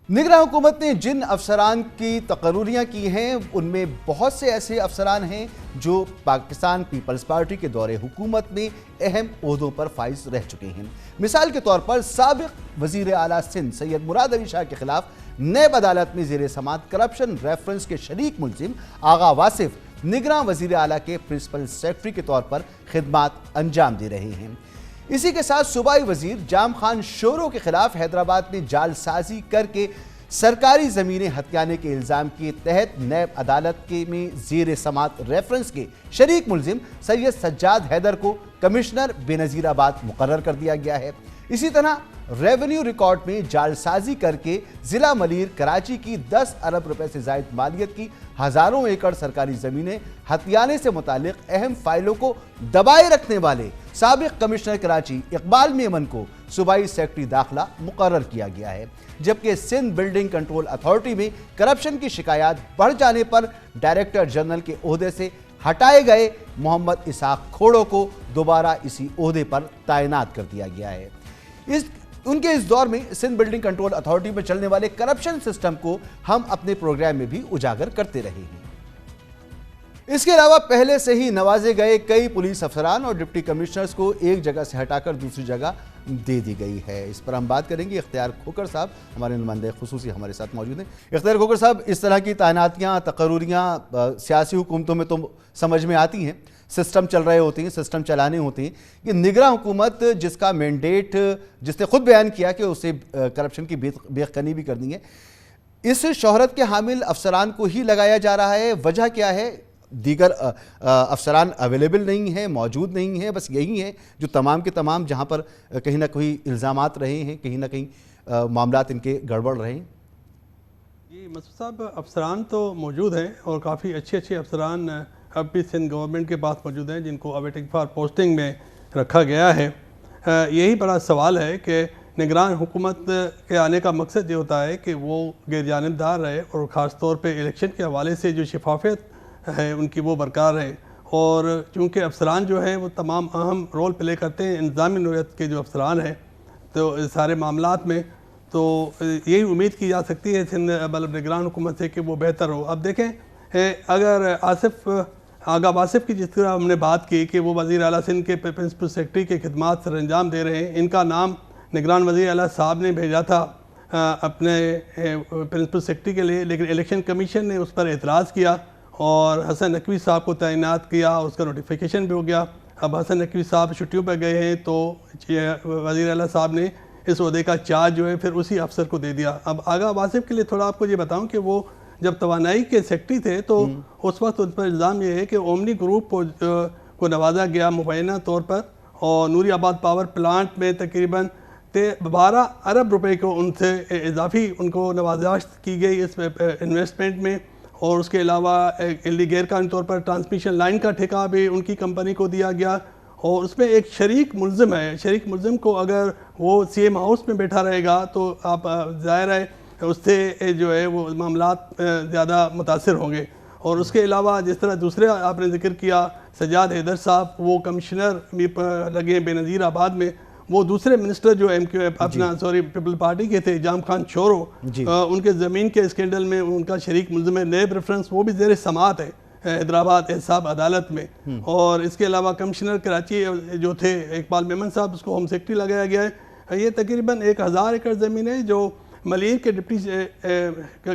نگراں حکومت نے جن افسران کی تقرریاں کی ہیں ان میں بہت سے ایسے افسران ہیں جو پاکستان پیپلز پارٹی کے دور حکومت میں اہم عہدوں پر فائز رہ چکے ہیں. مثال کے طور پر سابق وزیر اعلیٰ سندھ سید مراد علی شاہ کے خلاف نیب عدالت میں زیر سماعت کرپشن ریفرنس کے شریک ملزم آغا واصف نگراں وزیر اعلیٰ کے پرنسپل سیکرٹری کے طور پر خدمات انجام دے رہے ہیں. اسی کے ساتھ صوبائی وزیر جام خان شورو کے خلاف حیدرآباد میں جال سازی کر کے سرکاری زمینیں ہتھیانے کے الزام کے تحت نیب عدالت کے میں زیر سماعت ریفرنس کے شریک ملزم سید سجاد حیدر کو کمشنر بے نظیر آباد مقرر کر دیا گیا ہے. اسی طرح ریونیو ریکارڈ میں جال سازی کر کے ضلع ملیر کراچی کی 10 ارب روپے سے زائد مالیت کی ہزاروں ایکڑ سرکاری زمینیں ہتھیانے سے متعلق اہم فائلوں کو دبائے رکھنے والے سابق کمشنر کراچی اقبال میمن کو صوبائی سیکرٹری داخلہ مقرر کیا گیا ہے. جبکہ سندھ بلڈنگ کنٹرول اتھارٹی میں کرپشن کی شکایات بڑھ جانے پر ڈائریکٹر جنرل کے عہدے سے ہٹائے گئے محمد اسحاق کھوڑو کو دوبارہ اسی عہدے پر تعینات کر دیا گیا ہے. ان کے اس دور میں سندھ بلڈنگ کنٹرول اتھارٹی میں چلنے والے کرپشن سسٹم کو ہم اپنے پروگرام میں بھی اجاگر کرتے رہے ہیں. اس کے علاوہ پہلے سے ہی نوازے گئے کئی پولیس افسران اور ڈپٹی کمشنرز کو ایک جگہ سے ہٹا کر دوسری جگہ دے دی گئی ہے. اس پر ہم بات کریں گے. اختیار کھوکر صاحب ہمارے نمائندے خصوصی ہمارے ساتھ موجود ہیں. اختیار کھوکر صاحب, اس طرح کی تعیناتیاں تقرریاں سیاسی حکومتوں میں تو سمجھ میں آتی ہیں, سسٹم چل رہے ہوتے ہیں, سسٹم چلانے ہوتے ہیں. یہ نگراں حکومت جس کا مینڈیٹ جس نے خود بیان کیا کہ اسے کرپشن کی بے یقینی بھی کرنی ہے, اس شہرت کے حامل افسران کو ہی لگایا جا رہا ہے. وجہ کیا ہے؟ دیگر افسران اویلیبل نہیں ہیں, موجود نہیں ہیں, بس یہی ہیں جو تمام کے تمام جہاں پر کہیں نہ کہیں الزامات رہے ہیں, کہیں نہ کہیں معاملات ان کے گڑبڑ رہے ہیں. جی مسعود صاحب, افسران تو موجود ہیں اور کافی اچھے افسران اب بھی سندھ گورنمنٹ کے پاس موجود ہیں جن کو اویٹنگ فار پوسٹنگ میں رکھا گیا ہے۔ یہی بڑا سوال ہے کہ نگران حکومت کے آنے کا مقصد یہ ہوتا ہے کہ وہ غیر جانبدار رہے اور خاص طور پہ الیکشن کے حوالے سے جو شفافیت ہے ان کی وہ برقرار رہے، اور چونکہ افسران جو ہیں وہ تمام اہم رول پلے کرتے ہیں، انتظامی نوعیت کے جو افسران ہیں تو سارے معاملات میں، تو یہی امید کی جا سکتی ہے سندھ نگران حکومت سے کہ وہ بہتر ہو۔ اب دیکھیں اگر آغا آصف کی جس طرح ہم نے بات کی کہ وہ وزیر اعلیٰ سندھ کے پرنسپل سیکرٹری کے خدمات سر انجام دے رہے ہیں، ان کا نام نگران وزیر اعلیٰ صاحب نے بھیجا تھا اپنے پرنسپل سیکرٹری کے لیے، لیکن الیکشن کمیشن نے اس پر اعتراض کیا اور حسن نقوی صاحب کو تعینات کیا، اس کا نوٹیفیکیشن بھی ہو گیا۔ اب حسن نقوی صاحب چھٹیوں پہ گئے ہیں تو وزیر اعلیٰ صاحب نے اس عہدے کا چارج جو ہے پھر اسی افسر کو دے دیا۔ اب آغا آصف کے لیے تھوڑا آپ کو یہ بتاؤں کہ وہ جب توانائی کے سیکرٹری تھے تو اس وقت ان پر الزام یہ ہے کہ اومنی گروپ کو نوازا گیا مبینہ طور پر، اور نوری آباد پاور پلانٹ میں تقریباً 12 ارب روپے کو ان سے اضافی ان کو نوازش کی گئی اس انویسٹمنٹ میں، اور اس کے علاوہ غیر قانونی طور پر ٹرانسمیشن لائن کا ٹھیکہ بھی ان کی کمپنی کو دیا گیا، اور اس میں ایک شریک ملزم ہے، شریک ملزم کو اگر وہ سی ایم ہاؤس میں بیٹھا رہے گا تو آپ ظاہر ہے اس سے جو ہے وہ معاملات زیادہ متاثر ہوں گے۔ اور اس کے علاوہ جس طرح دوسرے آپ نے ذکر کیا سجاد حیدر صاحب، وہ کمشنر لگے بے نظیر آباد میں، وہ دوسرے منسٹر جو ایم کیو اپنا پیپل پارٹی کے تھے جام خان چورو، ان کے زمین کے اسکینڈل میں ان کا شریک ملزم ہے، نیب ریفرنس وہ بھی زیر سماعت ہے حیدرآباد احتساب عدالت میں۔ اور اس کے علاوہ کمشنر کراچی جو تھے اقبال میمن صاحب، اس کو ہوم سیکرٹری لگایا گیا ہے۔ یہ تقریباً 1000 ایکڑ زمین ہے جو ملیر کے ڈپٹی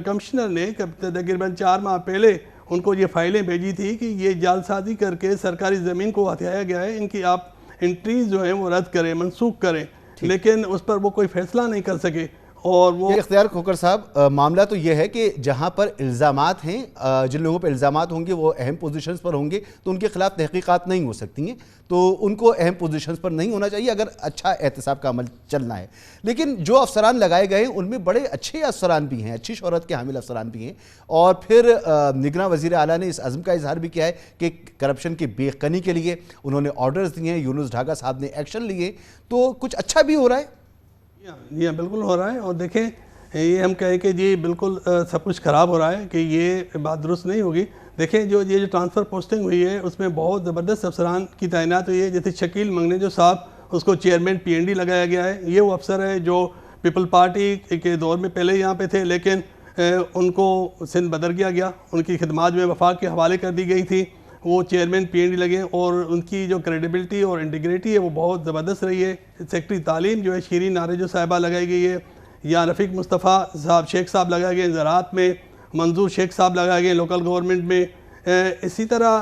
کمشنر نے تقریباً 4 ماہ پہلے ان کو یہ فائلیں بھیجی تھی کہ یہ جعلسازی کر کے سرکاری زمین کو ہتھیایا گیا ہے، ان کی آپ انٹریز جو ہیں وہ رد کریں، منسوخ کریں، لیکن اس پر وہ کوئی فیصلہ نہیں کر سکے۔ اور وہ اختیار کھوکر صاحب، معاملہ تو یہ ہے کہ جہاں پر الزامات ہیں، جن لوگوں پہ الزامات ہوں گے وہ اہم پوزیشنز پر ہوں گے تو ان کے خلاف تحقیقات نہیں ہو سکتی ہیں، تو ان کو اہم پوزیشنز پر نہیں ہونا چاہیے اگر اچھا احتساب کا عمل چلنا ہے۔ لیکن جو افسران لگائے گئے ہیں ان میں بڑے اچھے افسران بھی ہیں، اچھی شہرت کے حامل افسران بھی ہیں، اور پھر نگراں وزیر اعلیٰ نے اس عزم کا اظہار بھی کیا ہے کہ کرپشن کی بے قنی کے لیے انہوں نے آرڈرز دیے ہیں، یونس ڈھاگا صاحب نے ایکشن لیے، تو کچھ اچھا بھی ہو رہا ہے۔ یہ بالکل ہو رہا ہے، اور دیکھیں یہ ہم کہیں کہ جی بالکل سب کچھ خراب ہو رہا ہے کہ یہ بات درست نہیں ہوگی۔ دیکھیں یہ جو ٹرانسفر پوسٹنگ ہوئی ہے اس میں بہت زبردست افسران کی تعینات ہوئی ہے، جیسے شکیل منگنے صاحب، اس کو چیئرمین پی این ڈی لگایا گیا ہے۔ یہ وہ افسر ہے جو پیپل پارٹی کے دور میں پہلے یہاں پہ تھے، لیکن ان کو سندھ بدر گیا، ان کی خدمات میں وفاق کے حوالے کر دی گئی تھی، وہ چیئرمین پی این ڈی لگے، اور ان کی جو کریڈیبلٹی اور انٹیگریٹی ہے وہ بہت زبردست رہی ہے۔ سیکرٹری تعلیم جو ہے شیرین نارجو صاحبہ لگائی گئی ہے، یا رفیق مصطفیٰ صاحب شیخ صاحب لگائے گئے زراعت میں، منظور شیخ صاحب لگائے گئے لوکل گورنمنٹ میں، اسی طرح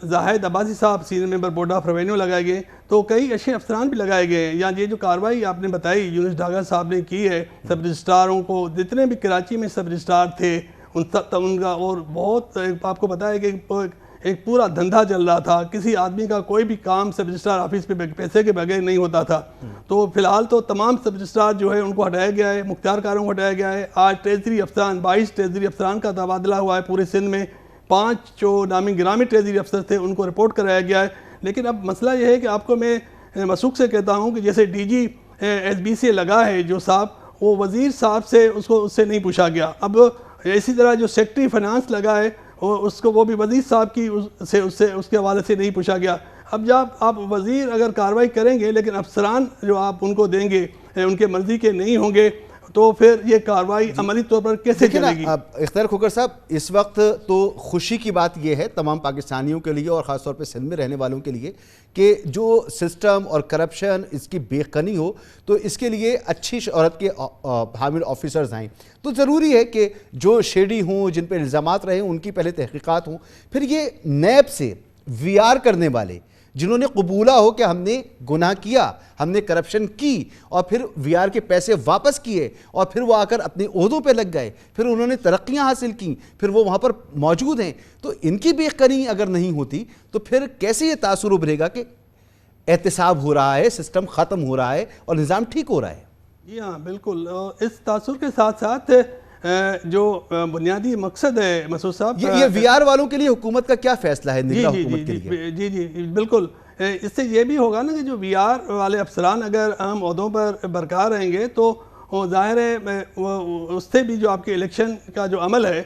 زاہد عباسی صاحب senior member board of revenue لگائے گئے، تو کئی اچھے افسران بھی لگائے گئے ہیں۔ یا یہ جو کارروائی آپ نے بتائی یونس ڈھاگا صاحب نے کی ہے، سب رجسٹراروں کو، جتنے بھی کراچی میں سب رجسٹرار تھے ان کا، اور بہت آپ کو پتا ہے کہ ایک پورا دھندہ چل رہا تھا، کسی آدمی کا کوئی بھی کام سب رجسٹرار آفس پہ پیسے کے بغیر نہیں ہوتا تھا، تو فی الحال تو تمام سب رجسٹرار جو ہے ان کو ہٹایا گیا ہے، مختار کاروں کو ہٹایا گیا ہے۔ آج ٹریزری افسران 22 ٹریزری افسران کا تبادلہ ہوا ہے پورے سندھ میں، 5 جو نامی گرامی ٹریزری افسر تھے ان کو رپورٹ کرایا گیا ہے۔ لیکن اب مسئلہ یہ ہے کہ آپ کو میں مسوق سے کہتا ہوں کہ جیسے ڈی جی ایس بی سے لگا ہے جو صاحب، وہ وزیر صاحب سے اس سے نہیں پوچھا گیا۔ اب اسی طرح جو سیکرٹری فائنانس لگا ہے اس کو وہ بھی وزیر صاحب کی اس کے حوالے سے نہیں پوچھا گیا۔ اب جب آپ وزیر اگر کارروائی کریں گے لیکن افسران جو آپ ان کو دیں گے ان کے مرضی کے نہیں ہوں گے تو پھر یہ کارروائی عملی طور پر کیسے چلے گی؟ اختیار کھوکر صاحب، اس وقت تو خوشی کی بات یہ ہے تمام پاکستانیوں کے لیے اور خاص طور پہ سندھ میں رہنے والوں کے لیے کہ جو سسٹم اور کرپشن اس کی بے قنی ہو، تو اس کے لیے اچھی شہرت کے حامل آفیسرز آئیں، تو ضروری ہے کہ جو شیڈی ہوں، جن پہ الزامات رہے ان کی پہلے تحقیقات ہوں، پھر یہ نیب سے وی آر کرنے والے جنہوں نے قبولہ ہو کہ ہم نے گناہ کیا، ہم نے کرپشن کی، اور پھر وی آر کے پیسے واپس کیے، اور پھر وہ آ کر اپنے عہدوں پہ لگ گئے، پھر انہوں نے ترقیاں حاصل کیں، پھر وہ وہاں پر موجود ہیں، تو ان کی بے قنی اگر نہیں ہوتی تو پھر کیسے یہ تاثر ابھرے گا کہ احتساب ہو رہا ہے، سسٹم ختم ہو رہا ہے اور نظام ٹھیک ہو رہا ہے؟ جی ہاں بالکل، اس تاثر کے ساتھ ساتھ جو بنیادی مقصد ہے مسعود صاحب، یہ وی آر والوں کے لیے حکومت کا کیا فیصلہ ہے نگراں حکومت کے لیے؟ جی بالکل، اس سے یہ بھی ہوگا نا کہ جو وی آر والے افسران اگر اہم عہدوں پر برقرار رہیں گے تو ظاہر ہے اس سے بھی جو آپ کے الیکشن کا جو عمل ہے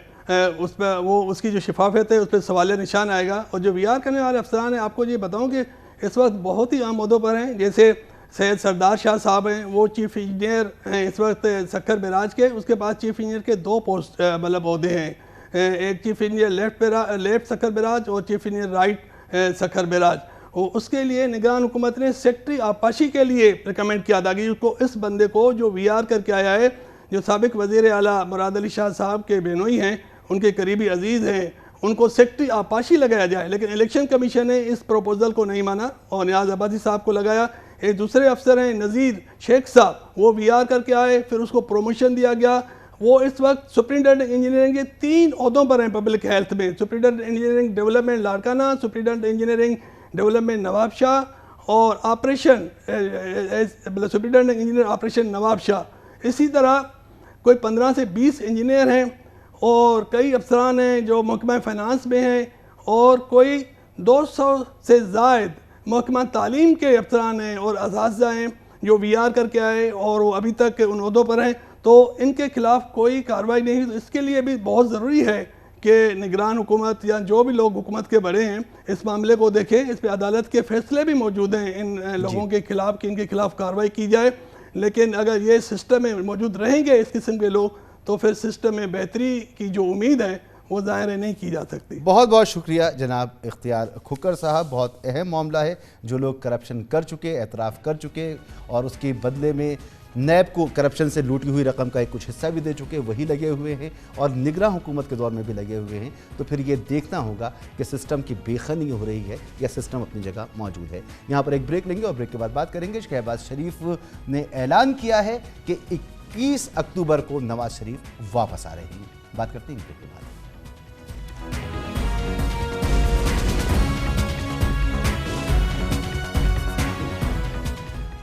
اس پہ اس کی جو شفافیت ہے اس پہ سوالیہ نشان آئے گا. اور جو وی آر کرنے والے افسران ہیں، آپ کو یہ بتاؤں کہ اس وقت بہت ہی اہم عہدوں پر ہیں. جیسے سید سردار شاہ صاحب ہیں، وہ چیف انجینئر ہیں اس وقت سکھر بیراج کے. اس کے بعد چیف انجینئر کے 2 پوسٹ عہدے ہیں، ایک chief engineer left Sukkur barrage اور chief engineer right Sukkur barrage. اس کے لیے نگران حکومت نے سیکٹری آبپاشی کے لیے ریکمینڈ کیا تھا کہ اس بندے کو جو وی آر کر کے آیا ہے، جو سابق وزیر اعلیٰ مراد علی شاہ صاحب کے بینوئی ہیں، ان کے قریبی عزیز ہیں، ان کو سیکٹری آبپاشی لگایا جائے. لیکن الیکشن کمیشن نے اس پروپوزل کو نہیں مانا اور نیاز عبادی صاحب کو لگایا. ایک دوسرے افسر ہیں نذیر شیخ صاحب، وہ وی آر کر کے آئے، پھر اس کو پروموشن دیا گیا. وہ اس وقت سپرنٹینڈنٹ انجینئرنگ کے 3 عہدوں پر ہیں پبلک ہیلتھ میں، superintendent engineering development Larkana, superintendent engineering development Nawabshah اور superintendent engineer operation Nawabshah. اسی طرح کوئی 15 سے 20 انجینئر ہیں اور کئی افسران ہیں جو محکمہ فائنانس میں ہیں، اور کوئی 200 سے زائد محکمہ تعلیم کے افسران ہیں اور اساتذہ ہیں جو وی آر کر کے آئے اور وہ ابھی تک ان عہدوں پر ہیں. تو ان کے خلاف کوئی کارروائی نہیں. تو اس کے لیے بھی بہت ضروری ہے کہ نگران حکومت یا جو بھی لوگ حکومت کے بڑے ہیں اس معاملے کو دیکھیں. اس پہ عدالت کے فیصلے بھی موجود ہیں ان لوگوں کے خلاف کہ ان کے خلاف کارروائی کی جائے. لیکن اگر یہ سسٹم میں موجود رہیں گے اس قسم کے لوگ، تو پھر سسٹم میں بہتری کی جو امید ہے وہ ظاہر نہیں کی جا سکتی. بہت بہت شکریہ جناب اختیار کھکر صاحب. بہت اہم معاملہ ہے. جو لوگ کرپشن کر چکے، اعتراف کر چکے اور اس کے بدلے میں نیب کو کرپشن سے لوٹی ہوئی رقم کا ایک کچھ حصہ بھی دے چکے، وہی لگے ہوئے ہیں اور نگراں حکومت کے دور میں بھی لگے ہوئے ہیں. تو پھر یہ دیکھنا ہوگا کہ سسٹم کی بے خنی ہو رہی ہے یا سسٹم اپنی جگہ موجود ہے. یہاں پر ایک بریک لیں گے اور بریک کے بعد بات کریں گے. شہباز شریف نے اعلان کیا ہے کہ 21 اکتوبر کو نواز شریف واپس آ رہے ہیں. بات کرتے ہیں بریک کے بعد.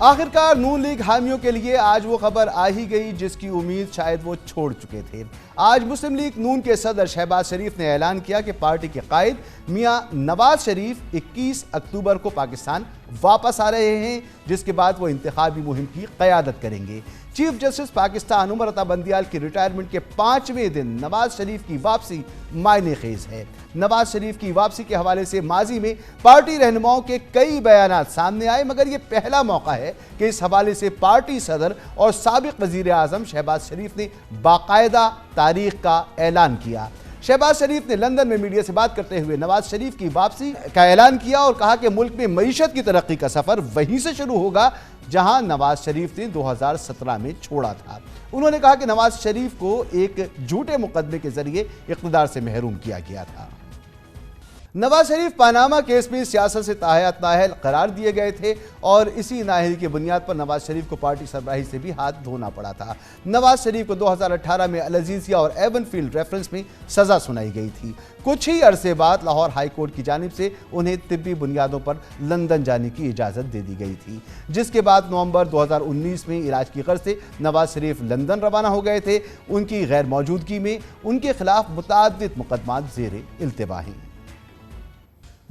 آخرکار نون لیگ حامیوں کے لیے آج وہ خبر آ ہی گئی جس کی امید شاید وہ چھوڑ چکے تھے. آج مسلم لیگ نون کے صدر شہباز شریف نے اعلان کیا کہ پارٹی کے قائد میاں نواز شریف 21 اکتوبر کو پاکستان واپس آ رہے ہیں، جس کے بعد وہ انتخابی مہم کی قیادت کریں گے. چیف جسٹس پاکستان عمر عطا بندیال کی ریٹائرمنٹ کے 5ویں دن نواز شریف کی واپسی معنی خیز ہے. نواز شریف کی واپسی کے حوالے سے ماضی میں پارٹی رہنماؤں کے کئی بیانات سامنے آئے، مگر یہ پہلا موقع ہے کہ اس حوالے سے پارٹی صدر اور سابق وزیر اعظم شہباز شریف نے باقاعدہ تاریخ کا اعلان کیا. شہباز شریف نے لندن میں میڈیا سے بات کرتے ہوئے نواز شریف کی واپسی کا اعلان کیا اور کہا کہ ملک میں معیشت کی ترقی کا سفر وہیں سے شروع ہوگا جہاں نواز شریف نے 2017 میں چھوڑا تھا. انہوں نے کہا کہ نواز شریف کو ایک جھوٹے مقدمے کے ذریعے اقتدار سے محروم کیا گیا تھا. نواز شریف پاناما کیس میں سیاست سے تاحیات نااہل قرار دیے گئے تھے اور اسی نااہلی کی بنیاد پر نواز شریف کو پارٹی سربراہی سے بھی ہاتھ دھونا پڑا تھا. نواز شریف کو 2018 میں العزیزیہ اور ایون فیلڈ ریفرنس میں سزا سنائی گئی تھی. کچھ ہی عرصے بعد لاہور ہائی کورٹ کی جانب سے انہیں طبی بنیادوں پر لندن جانے کی اجازت دے دی گئی تھی، جس کے بعد نومبر 2019 میں علاج کی غرض سے نواز شریف لندن روانہ ہو گئے تھے. ان کی غیر موجودگی میں ان کے خلاف متعدد مقدمات زیر التوا ہیں.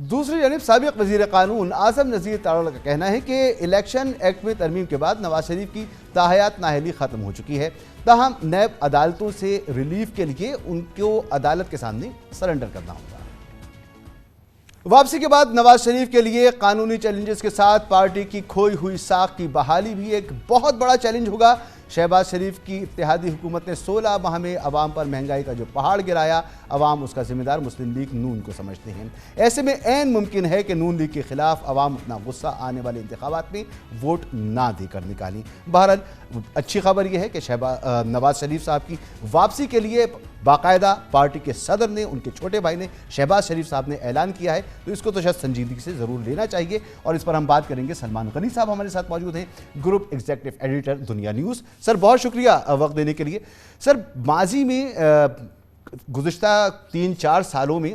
دوسری جانب سابق وزیر قانون اعظم نذیر تاڑوال کا کہنا ہے کہ الیکشن ایکٹ میں ترمیم کے بعد نواز شریف کی تاحیات نااہلی ختم ہو چکی ہے، تاہم نیب عدالتوں سے ریلیف کے لیے ان کو عدالت کے سامنے سرنڈر کرنا ہوگا. واپسی کے بعد نواز شریف کے لیے قانونی چیلنجز کے ساتھ پارٹی کی کھوئی ہوئی ساکھ کی بحالی بھی ایک بہت بڑا چیلنج ہوگا. شہباز شریف کی اتحادی حکومت نے 16 ماہ میں عوام پر مہنگائی کا جو پہاڑ گرایا، عوام اس کا ذمہ دار مسلم لیگ نون کو سمجھتے ہیں. ایسے میں عین ممکن ہے کہ نون لیگ کے خلاف عوام اپنا غصہ آنے والے انتخابات میں ووٹ نہ دے کر نکالیں. بہرحال اچھی خبر یہ ہے کہ نواز شریف صاحب کی واپسی کے لیے باقاعدہ پارٹی کے صدر نے، ان کے چھوٹے بھائی نے، شہباز شریف صاحب نے اعلان کیا ہے، تو اس کو تو شاید سنجیدگی سے ضرور لینا چاہیے. اور اس پر ہم بات کریں گے. سلمان غنی صاحب ہمارے ساتھ موجود ہیں، گروپ ایگزیکٹو ایڈیٹر دنیا نیوز. سر بہت شکریہ وقت دینے کے لیے. سر ماضی میں گزشتہ 3-4 سالوں میں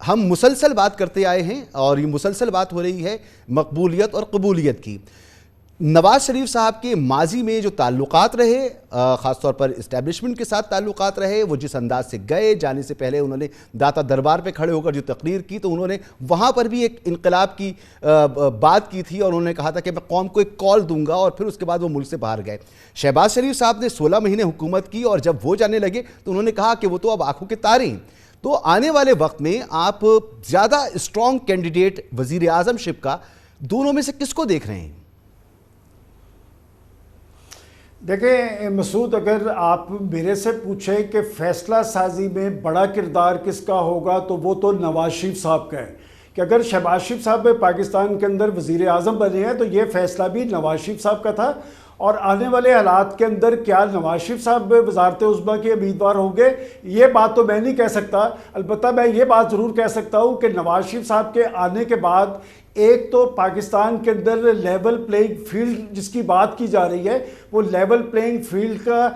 ہم مسلسل بات کرتے آئے ہیں اور یہ مسلسل بات ہو رہی ہے مقبولیت اور قبولیت کی. نواز شریف صاحب کے ماضی میں جو تعلقات رہے، خاص طور پر اسٹیبلشمنٹ کے ساتھ تعلقات رہے، وہ جس انداز سے گئے، جانے سے پہلے انہوں نے داتا دربار پہ کھڑے ہو کر جو تقریر کی تو انہوں نے وہاں پر بھی ایک انقلاب کی بات کی تھی اور انہوں نے کہا تھا کہ میں قوم کو ایک کال دوں گا، اور پھر اس کے بعد وہ ملک سے باہر گئے. شہباز شریف صاحب نے 16 مہینے حکومت کی اور جب وہ جانے لگے تو انہوں نے کہا کہ وہ تو اب آنکھوں کے تارے ہیں. تو آنے والے وقت میں آپ زیادہ اسٹرانگ کینڈیڈیٹ وزیر اعظم شپ کا دونوں میں سے کس کو دیکھ رہے ہیں؟ دیکھیں مسعود، اگر آپ میرے سے پوچھیں کہ فیصلہ سازی میں بڑا کردار کس کا ہوگا تو وہ تو نواز شریف صاحب کا ہے کہ اگر شہباز شریف صاحب پاکستان کے اندر وزیر اعظم بنے ہیں تو یہ فیصلہ بھی نواز شریف صاحب کا تھا، اور آنے والے حالات کے اندر کیا نواز شریف صاحب وزارت عظمیٰ کے امیدوار ہوں گے یہ بات تو میں نہیں کہہ سکتا. البتہ میں یہ بات ضرور کہہ سکتا ہوں کہ نواز شریف صاحب کے آنے کے بعد ایک تو پاکستان کے اندر لیول پلینگ فیلڈ جس کی بات کی جا رہی ہے وہ لیول پلینگ فیلڈ کا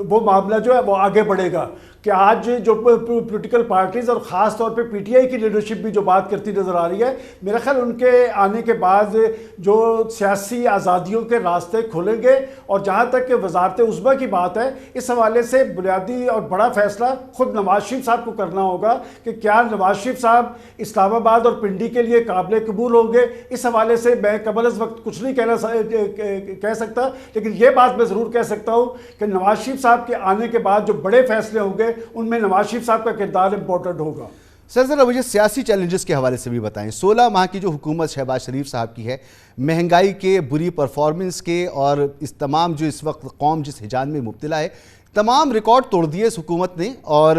وہ معاملہ جو ہے وہ آگے بڑھے گا کہ آج جو پولیٹیکل پارٹیز اور خاص طور پہ پی ٹی آئی کی لیڈرشپ بھی جو بات کرتی نظر آ رہی ہے، میرا خیال ان کے آنے کے بعد جو سیاسی آزادیوں کے راستے کھلیں گے. اور جہاں تک کہ وزارت عظمیٰ کی بات ہے، اس حوالے سے بنیادی اور بڑا فیصلہ خود نواز شریف صاحب کو کرنا ہوگا کہ کیا نواز شریف صاحب اسلام آباد اور پنڈی کے لیے قابل قبول ہوں گے. اس حوالے سے میں قبل از وقت کچھ نہیں کہہ سکتا، لیکن یہ بات میں ضرور کہہ سکتا ہوں کہ نواز شریف صاحب کے آنے کے بعد جو بڑے فیصلے ہوں گے ان میں نواز شریف صاحب کا کردار امپورٹنٹ ہوگا. سر ذرا مجھے سیاسی چیلنجز کے حوالے سے بھی بتائیں. 16 ماہ کی جو حکومت شہباز شریف صاحب کی ہے، مہنگائی کے، بری پرفارمنس کے اور اس تمام جو اس وقت قوم جس ہجان میں مبتلا ہے، تمام ریکارڈ توڑ دیے اس حکومت نے، اور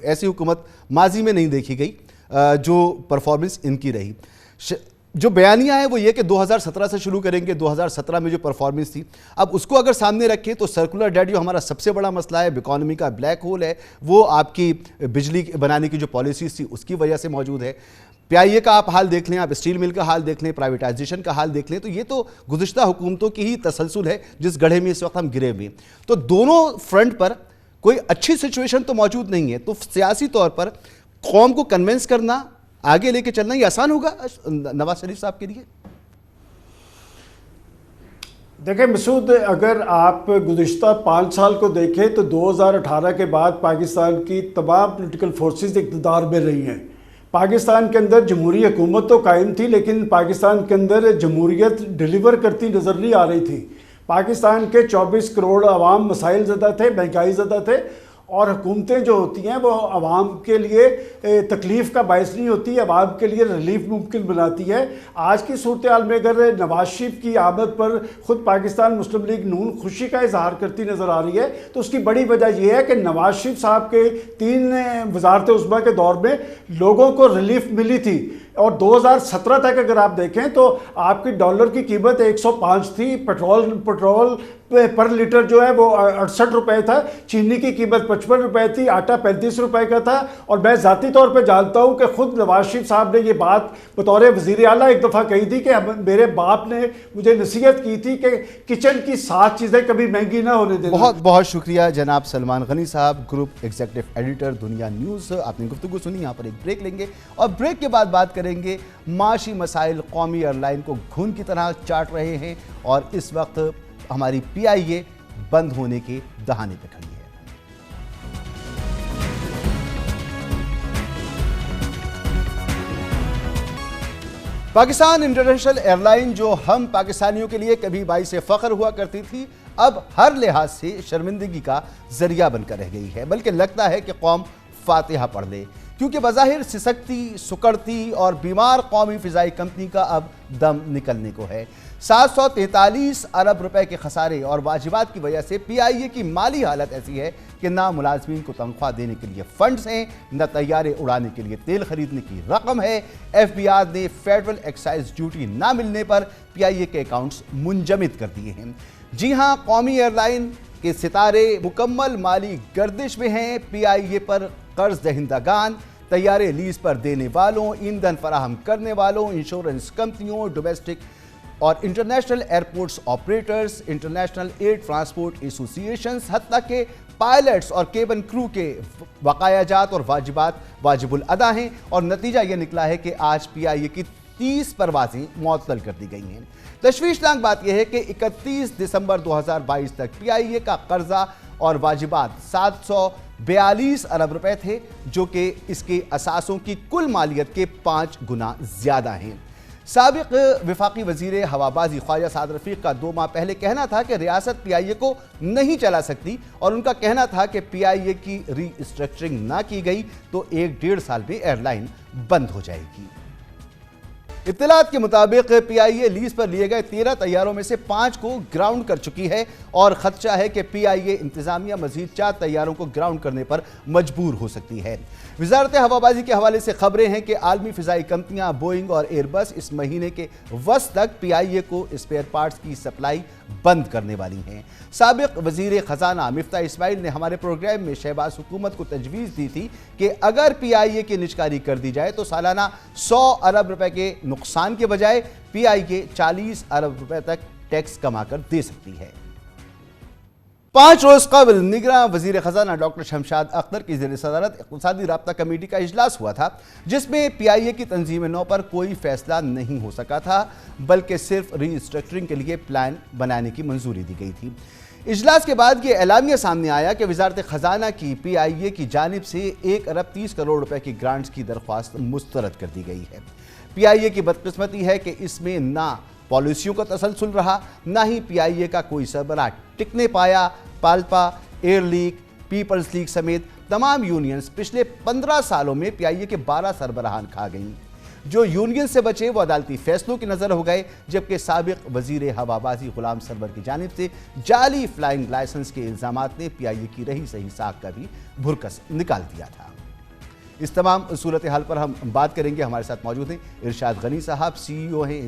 ایسی حکومت ماضی میں نہیں دیکھی گئی جو پرفارمنس ان کی رہی. جو بیانیہ ہے وہ یہ کہ 2017 سے شروع کریں گے. 2017 میں جو پرفارمنس تھی اب اس کو اگر سامنے رکھیں تو سرکولر ڈیٹ جو ہمارا سب سے بڑا مسئلہ ہے، اکانومی کا بلیک ہول ہے، وہ آپ کی بجلی بنانے کی جو پالیسیز تھی اس کی وجہ سے موجود ہے. پی آئی اے کا آپ حال دیکھ لیں، آپ اسٹیل مل کا حال دیکھ لیں، پرائیویٹائزیشن کا حال دیکھ لیں، تو یہ تو گزشتہ حکومتوں کی ہی تسلسل ہے جس گڑھے میں اس وقت ہم گرے ہوئے ہیں. تو دونوں فرنٹ پر کوئی اچھی سچویشن تو موجود نہیں ہے. تو سیاسی طور پر قوم کو کنونس کرنا، آگے لے کے چلنا یہ آسان ہوگا نواز شریف صاحب کے لیے؟ دیکھیں مسعود، اگر آپ گزشتہ 5 سال کو دیکھیں تو 2018 کے بعد پاکستان کی تمام پولیٹیکل فورسز اقتدار میں رہی ہیں. پاکستان کے اندر جمہوری حکومت تو قائم تھی لیکن پاکستان کے اندر جمہوریت ڈیلیور کرتی نظر نہیں آ رہی تھی. پاکستان کے 24 کروڑ عوام مسائل زدہ تھے، مہنگائی زدہ تھے، اور حکومتیں جو ہوتی ہیں وہ عوام کے لیے تکلیف کا باعث نہیں ہوتی، عوام کے لیے ریلیف ممکن بناتی ہے. آج کی صورتحال میں اگر نواز شریف کی آمد پر خود پاکستان مسلم لیگ نون خوشی کا اظہار کرتی نظر آ رہی ہے تو اس کی بڑی وجہ یہ ہے کہ نواز شریف صاحب کے 3 وزارت عظمیٰ کے دور میں لوگوں کو ریلیف ملی تھی. اور 2017 تک اگر آپ دیکھیں تو آپ کی ڈالر کی قیمت 105 تھی، پٹرول پر لیٹر جو ہے وہ 68 روپے تھا، چینی کی قیمت 55 روپے تھی، آٹا 35 روپے کا تھا. اور میں ذاتی طور پہ جانتا ہوں کہ خود نواز شریف صاحب نے یہ بات بطور وزیر اعلیٰ ایک دفعہ کہی تھی کہ میرے باپ نے مجھے نصیحت کی تھی کہ کچن کی 7 چیزیں کبھی مہنگی نہ ہونے دینا. بہت بہت شکریہ جناب سلمان غنی صاحب، گروپ ایگزیکٹو ایڈیٹر دنیا نیوز. آپ نے گفتگو سنی. یہاں پر ایک بریک لیں گے اور بریک کے بعد بات کریں گے معاشی مسائل قومی ایئر لائن کو گھن کی طرح چاٹ رہے ہیں اور اس وقت ہماری پی آئی اے بند ہونے کے دہانے پہ کھڑی ہے. پاکستان انٹرنیشنل ایئر لائن جو ہم پاکستانیوں کے لیے کبھی باعث فخر ہوا کرتی تھی، اب ہر لحاظ سے شرمندگی کا ذریعہ بن کر رہ گئی ہے. بلکہ لگتا ہے کہ قوم فاتحہ پڑھ لے، کیونکہ بظاہر سسکتی، سکڑتی اور بیمار قومی فضائی کمپنی کا اب دم نکلنے کو ہے. 743 ارب روپے کے خسارے اور واجبات کی وجہ سے پی آئی اے کی مالی حالت ایسی ہے کہ نہ ملازمین کو تنخواہ دینے کے لیے فنڈز ہیں، نہ طیارے اڑانے کے لیے تیل خریدنے کی رقم ہے. ایف بی آر نے فیڈرل ایکسائز ڈیوٹی نہ ملنے پر پی آئی اے کے اکاؤنٹس منجمد کر دیے ہیں. جی ہاں، قومی ایئر لائن کے ستارے مکمل مالی گردش میں ہیں. پی آئی اے پر قرض دہندگان، طیارے لیز پر دینے والوں، ایندھن فراہم کرنے والوں، انشورنس کمپنیوں، ڈومیسٹک اور international airports operators, international air transport associations, حتیٰ کہ پائلٹس اور کیبن کرو کے بقایا جات اور واجبات واجب الادا ہیں، اور نتیجہ یہ نکلا ہے کہ آج پی آئی اے کی 30 پروازیں معطل کر دی گئی ہیں۔ تشویشناک بات یہ ہے کہ 31 دسمبر 2022 تک پی آئی اے کا قرضہ اور واجبات 742 ارب روپے تھے، جو کہ اس کے اثاثوں کی کل مالیت کے 5 گنا زیادہ ہیں۔ سابق وفاقی وزیر ہوابازی خواجہ سعد رفیق کا 2 ماہ پہلے کہنا تھا کہ ریاست پی آئی اے کو نہیں چلا سکتی، اور ان کا کہنا تھا کہ پی آئی اے کی ری اسٹرکچرنگ نہ کی گئی تو 1-1.5 سال میں ایئر لائن بند ہو جائے گی۔ اطلاعات کے مطابق پی آئی اے لیز پر لیے گئے 13 طیاروں میں سے 5 کو گراؤنڈ کر چکی ہے، اور خدشہ ہے کہ پی آئی اے انتظامیہ مزید 4 طیاروں کو گراؤنڈ کرنے پر مجبور ہو سکتی ہے۔ وزارت ہوابازی کے حوالے سے خبریں ہیں کہ عالمی فضائی کمپنیاں بوئنگ اور ایئر بس اس مہینے کے وسط تک پی آئی اے کو اسپیئر پارٹس کی سپلائی بند کرنے والی ہیں۔ سابق وزیر خزانہ مفتاح اسماعیل نے ہمارے پروگرام میں شہباز حکومت کو تجویز دی تھی کہ اگر پی آئی اے کی نجکاری کر دی جائے تو سالانہ 100 ارب روپے کے نقصان کے بجائے پی آئی اے 40 ارب روپے تک ٹیکس کما کر دے سکتی ہے۔ 5 روز قبل نگراں وزیر خزانہ ڈاکٹر شمشاد اختر کی زیر صدارت اقتصادی رابطہ کمیٹی کا اجلاس ہوا تھا، جس میں پی آئی اے کی تنظیم نو پر کوئی فیصلہ نہیں ہو سکا تھا، بلکہ صرف ری اسٹرکچرنگ کے لیے پلان بنانے کی منظوری دی گئی تھی۔ اجلاس کے بعد یہ اعلامیہ سامنے آیا کہ وزارت خزانہ کی پی آئی اے کی جانب سے 1 ارب 30 کروڑ روپے کی گرانٹس کی درخواست مسترد کر دی گئی ہے۔ پی آئی اے کی بدقسمتی ہے کہ اس میں نہ پالیسیوں کا تسلسل رہا، نہ ہی پی آئی اے کا کوئی سربراہ ٹکنے پایا۔ پالپا، ایئر لیگ، پیپلز لیگ سمیت تمام یونینز پچھلے 15 سالوں میں پی آئی اے کے 12 سربراہان کھا گئیں۔ جو یونین سے بچے وہ عدالتی فیصلوں کی نظر ہو گئے، جبکہ سابق وزیر ہوابازی غلام سرور کی جانب سے جعلی فلائنگ لائسنس کے الزامات نے پی آئی اے کی رہی صحیح ساکھ کا بھی بھرکس نکال دیا تھا۔ اس تمام صورتحال پر ہم بات کریں گے۔ ہمارے ساتھ موجود ہیں ارشاد غنی صاحب، سی ای او ہیں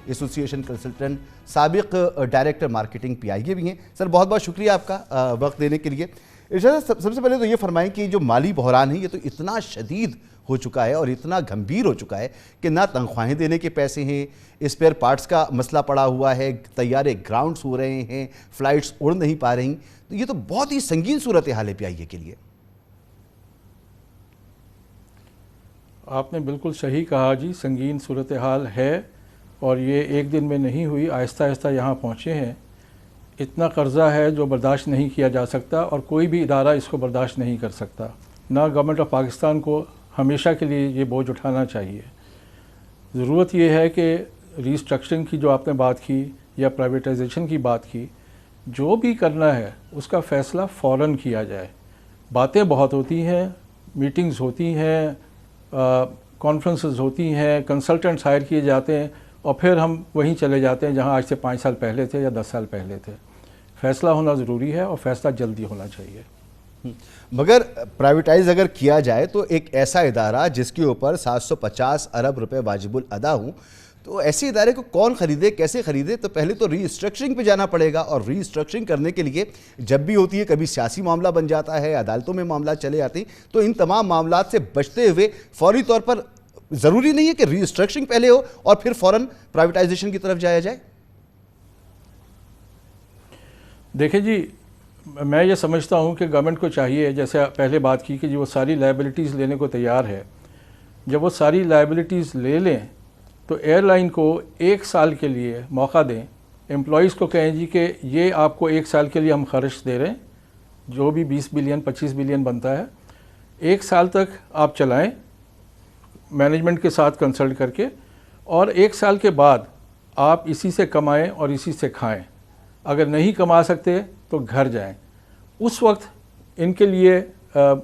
ایسوسیشن کنسلٹنٹ، سابق ڈائریکٹر مارکیٹنگ پی آئی اے بھی ہیں۔ سر بہت بہت شکریہ آپ کا وقت دینے کے لیے۔ ارشاد صاحب، سب سے پہلے تو یہ فرمائیں کہ جو مالی بحران ہے یہ تو اتنا شدید ہو چکا ہے اور اتنا گھمبیر ہو چکا ہے کہ نہ تنخواہیں دینے کے پیسے ہیں، اسپیئر پارٹس کا مسئلہ پڑا ہوا ہے، طیارے گراؤنڈز ہو رہے ہیں، فلائٹس اڑ نہیں پا رہی، تو یہ تو بہت ہی سنگین صورتحال ہے پی آئی اے کے لیے۔ آپ نے بالکل صحیح کہا جی، سنگین صورتحال ہے، اور یہ ایک دن میں نہیں ہوئی، آہستہ آہستہ یہاں پہنچے ہیں۔ اتنا قرضہ ہے جو برداشت نہیں کیا جا سکتا، اور کوئی بھی ادارہ اس کو برداشت نہیں کر سکتا، نہ گورنمنٹ آف پاکستان کو ہمیشہ کے لیے یہ بوجھ اٹھانا چاہیے۔ ضرورت یہ ہے کہ ری اسٹرکچرنگ کی جو آپ نے بات کی یا پرائیویٹائزیشن کی بات کی، جو بھی کرنا ہے اس کا فیصلہ فوراً کیا جائے۔ باتیں بہت ہوتی ہیں، میٹنگز ہوتی ہیں، کانفرنسز ہوتی ہیں، کنسلٹنٹس ہائر کیے جاتے ہیں، اور پھر ہم وہیں چلے جاتے ہیں جہاں آج سے 5 سال پہلے تھے یا 10 سال پہلے تھے۔ فیصلہ ہونا ضروری ہے، اور فیصلہ جلدی ہونا چاہیے۔ مگر پرائیویٹائز اگر کیا جائے تو ایک ایسا ادارہ جس کے اوپر 750 ارب روپے واجب الادا ہوں، تو ایسے ادارے کو کون خریدے، کیسے خریدے؟ تو پہلے تو ری اسٹرکچرنگ پہ جانا پڑے گا، اور ری اسٹرکچرنگ کرنے کے لیے جب بھی ہوتی ہے کبھی سیاسی معاملہ بن جاتا ہے، عدالتوں میں معاملات چلے آتے ہیں، تو ان تمام معاملات سے بچتے ہوئے فوری طور پر ضروری نہیں ہے کہ ری اسٹرکچرنگ پہلے ہو اور پھر فوراً پرائیویٹائزیشن کی طرف جایا جائے۔ دیکھیں جی، میں یہ سمجھتا ہوں کہ گورنمنٹ کو چاہیے، جیسے پہلے بات کی کہ جو وہ ساری لائبلٹیز لینے کو تیار ہے، جب وہ ساری لائبلٹیز لے لیں تو ایئر لائن کو 1 سال کے لیے موقع دیں، امپلائیز کو کہیں جی کہ یہ آپ کو 1 سال کے لیے ہم خرچ دے رہے ہیں، جو بھی 20 بلین 25 بلین بنتا ہے، 1 سال تک آپ چلائیں مینجمنٹ کے ساتھ کنسلٹ کر کے، اور 1 سال کے بعد آپ اسی سے کمائیں اور اسی سے کھائیں۔ اگر نہیں کما سکتے تو گھر جائیں۔ اس وقت ان کے لیے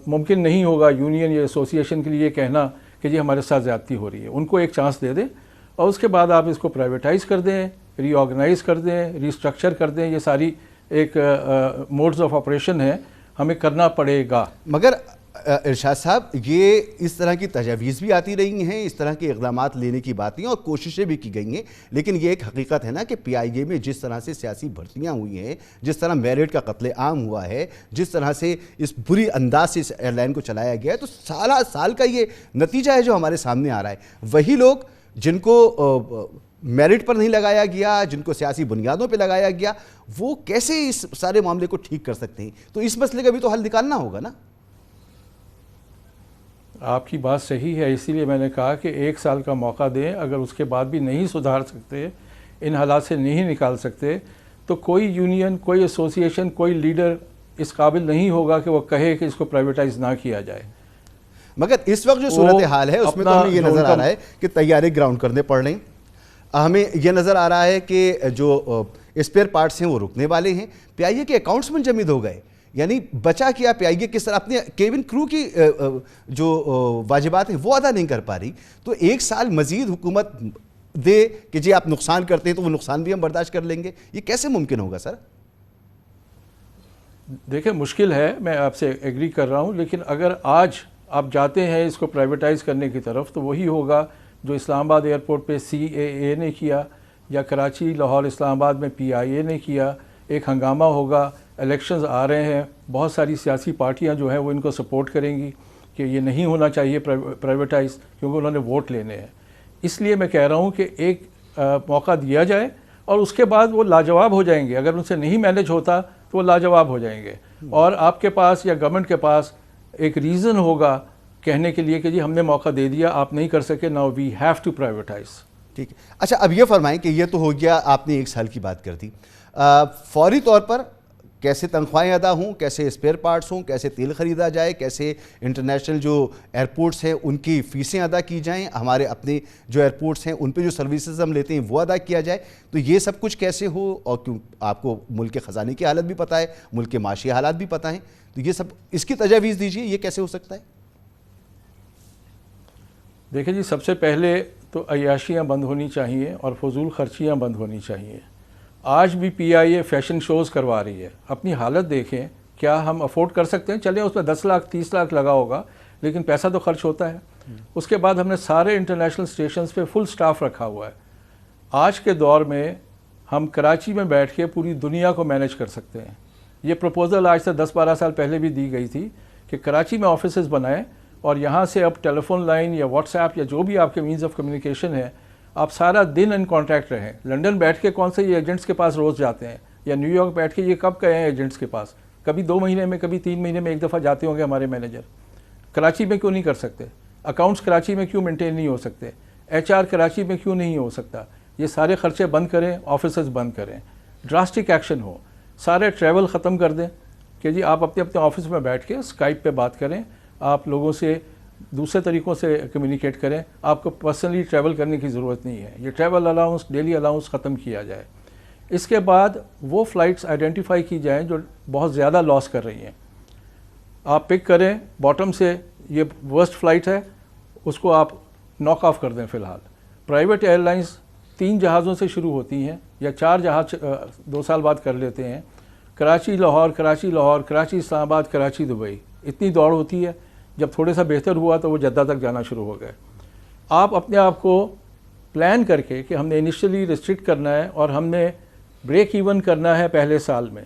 ممکن نہیں ہوگا یونین یا ایسوسیشن کے لیے کہنا کہ جی ہمارے ساتھ زیادتی ہو رہی ہے۔ ان کو ایک چانس دے دیں، اور اس کے بعد آپ اس کو پرائیویٹائز کر دیں، ری آرگنائز کر دیں، ری اسٹرکچر کر دیں۔ یہ ساری ایک موڈز آف آپریشن ہے، ہمیں کرنا پڑے گا۔ مگر ارشاد صاحب، یہ اس طرح کی تجاویز بھی آتی رہی ہیں، اس طرح کے اقدامات لینے کی باتیں اور کوششیں بھی کی گئی ہیں، لیکن یہ ایک حقیقت ہے نا کہ پی آئی اے میں جس طرح سے سیاسی بھرتیاں ہوئی ہیں، جس طرح میرٹ کا قتل عام ہوا ہے، جس طرح سے اس بری انداز سے اس ایئر لائن کو چلایا گیا ہے، تو سالہ سال کا یہ نتیجہ ہے جو ہمارے سامنے آ رہا ہے۔ وہی لوگ جن کو میرٹ پر نہیں لگایا گیا, جن کو سیاسی بنیادوں پہ لگایا گیا, وہ کیسے اس سارے معاملے کو ٹھیک کر سکتے ہیں؟ تو اس مسئلے کا بھی تو حل نکالنا ہوگا نا. آپ کی بات صحیح ہے, اسی لیے میں نے کہا کہ 1 سال کا موقع دیں. اگر اس کے بعد بھی نہیں سدھار سکتے, ان حالات سے نہیں نکال سکتے, تو کوئی یونین, کوئی ایسوسیشن, کوئی لیڈر اس قابل نہیں ہوگا کہ وہ کہے کہ اس کو پرائیویٹائز نہ کیا جائے. مگر اس وقت جو صورتحال ہے اس میں تو ہمیں یہ نظر آ رہا ہے کہ تیارے گراؤنڈ کرنے پڑ رہے ہیں. ہمیں یہ نظر آ رہا ہے کہ جو اسپیئر پارٹس ہیں وہ رکنے والے ہیں. پی آئی اے کے اکاؤنٹس منجمد ہو گئے, یعنی بچا کیا پی آئی اے کس طرح اپنے کیبن کرو کی جو واجبات ہیں وہ ادا نہیں کر پا رہی. تو 1 سال مزید حکومت دے کہ جی آپ نقصان کرتے ہیں تو وہ نقصان بھی ہم برداشت کر لیں گے, یہ کیسے ممکن ہوگا سر؟ دیکھیں مشکل ہے, میں آپ سے ایگری کر رہا ہوں, لیکن اگر آج آپ جاتے ہیں اس کو پرائیویٹائز کرنے کی طرف تو وہی ہوگا جو اسلام آباد ایئرپورٹ پہ CAA نے کیا, یا کراچی, لاہور, اسلام آباد میں PIA نے کیا. ایک ہنگامہ ہوگا, الیکشنز آ رہے ہیں, بہت ساری سیاسی پارٹیاں جو ہیں وہ ان کو سپورٹ کریں گی کہ یہ نہیں ہونا چاہیے پرائیویٹائز, کیونکہ انہوں نے ووٹ لینے ہیں. اس لیے میں کہہ رہا ہوں کہ ایک موقع دیا جائے اور اس کے بعد وہ لاجواب ہو جائیں گے. اگر ان سے نہیں مینج ہوتا تو وہ لاجواب ہو جائیں گے, اور آپ کے پاس یا گورنمنٹ کے پاس ایک ریزن ہوگا کہنے کے لیے کہ جی ہم نے موقع دے دیا, آپ نہیں کر سکے, now we have to privatise. ٹھیک ہے. اچھا اب یہ فرمائیں کہ یہ تو ہو گیا, آپ نے 1 سال کی بات کر دی. فوری طور پر کیسے تنخواہیں ادا ہوں, کیسے اسپیئر پارٹس ہوں, کیسے تیل خریدا جائے, کیسے انٹرنیشنل جو ایئرپورٹس ہیں ان کی فیسیں ادا کی جائیں, ہمارے اپنے جو ایئرپورٹس ہیں ان پہ جو سروسز ہم لیتے ہیں وہ ادا کیا جائے, تو یہ سب کچھ کیسے ہو؟ اور کیوں آپ کو ملک کے خزانے کی حالت بھی پتہ ہے, ملک کے معاشی حالات بھی پتہ ہیں, تو یہ سب اس کی تجاویز دیجیے, یہ کیسے ہو سکتا ہے؟ دیکھیں جی, سب سے پہلے تو عیاشیاں بند ہونی چاہیے اور فضول خرچیاں بند ہونی چاہیے. آج بھی PIA فیشن شوز کروا رہی ہے. اپنی حالت دیکھیں, کیا ہم افورڈ کر سکتے ہیں؟ چلیں اس میں 10 لاکھ 30 لاکھ لگا ہوگا, لیکن پیسہ تو خرچ ہوتا ہے. اس کے بعد ہم نے سارے انٹرنیشنل اسٹیشنز پہ فل سٹاف رکھا ہوا ہے. آج کے دور میں ہم کراچی میں بیٹھ کے پوری دنیا کو مینیج کر سکتے ہیں. یہ پروپوزل آج سے 10-12 سال پہلے بھی دی گئی تھی کہ کراچی میں آفیسز بنائیں, اور یہاں سے اب ٹیلی فون لائن یا واٹس ایپ یا جو بھی آپ کے مینز آف کمیونیکیشن ہے, آپ سارا دن ان کانٹیکٹ رہیں. لنڈن بیٹھ کے کون سے یہ ایجنٹس کے پاس روز جاتے ہیں, یا نیو یارک بیٹھ کے یہ کب گئے ہیں ایجنٹس کے پاس؟ کبھی 2 مہینے میں, کبھی 3 مہینے میں 1 دفعہ جاتے ہوں گے ہمارے مینیجر. کراچی میں کیوں نہیں کر سکتے؟ اکاؤنٹس کراچی میں کیوں مینٹین نہیں ہو سکتے؟ HR کراچی میں کیوں نہیں ہو سکتا؟ یہ سارے خرچے بند کریں, آفیسز بند کریں, ڈراسٹک ایکشن ہو. سارے ٹریول ختم کر دیں کہ جی آپ اپنے اپنے آفس میں بیٹھ کے اسکائپ پہ بات کریں, آپ لوگوں سے دوسرے طریقوں سے کمیونیکیٹ کریں, آپ کو پرسنلی ٹریول کرنے کی ضرورت نہیں ہے. یہ ٹریول الاؤنس, ڈیلی الاؤنس ختم کیا جائے. اس کے بعد وہ فلائٹس آئیڈینٹیفائی کی جائیں جو بہت زیادہ لاس کر رہی ہیں. آپ پک کریں باٹم سے, یہ ورسٹ فلائٹ ہے, اس کو آپ ناک آف کر دیں. فی الحال پرائیویٹ ایئر لائنس 3 جہازوں سے شروع ہوتی ہیں, یا 4 جہاز 2 سال بعد کر لیتے ہیں. کراچی لاہور, کراچی لاہور, کراچی اسلام آباد, کراچی دبئی, اتنی دوڑ ہوتی ہے. جب تھوڑے سا بہتر ہوا تو وہ جدہ تک جانا شروع ہو گئے. آپ اپنے آپ کو پلان کر کے کہ ہم نے انیشلی ریسٹرکٹ کرنا ہے اور ہم نے بریک ایون کرنا ہے پہلے سال میں.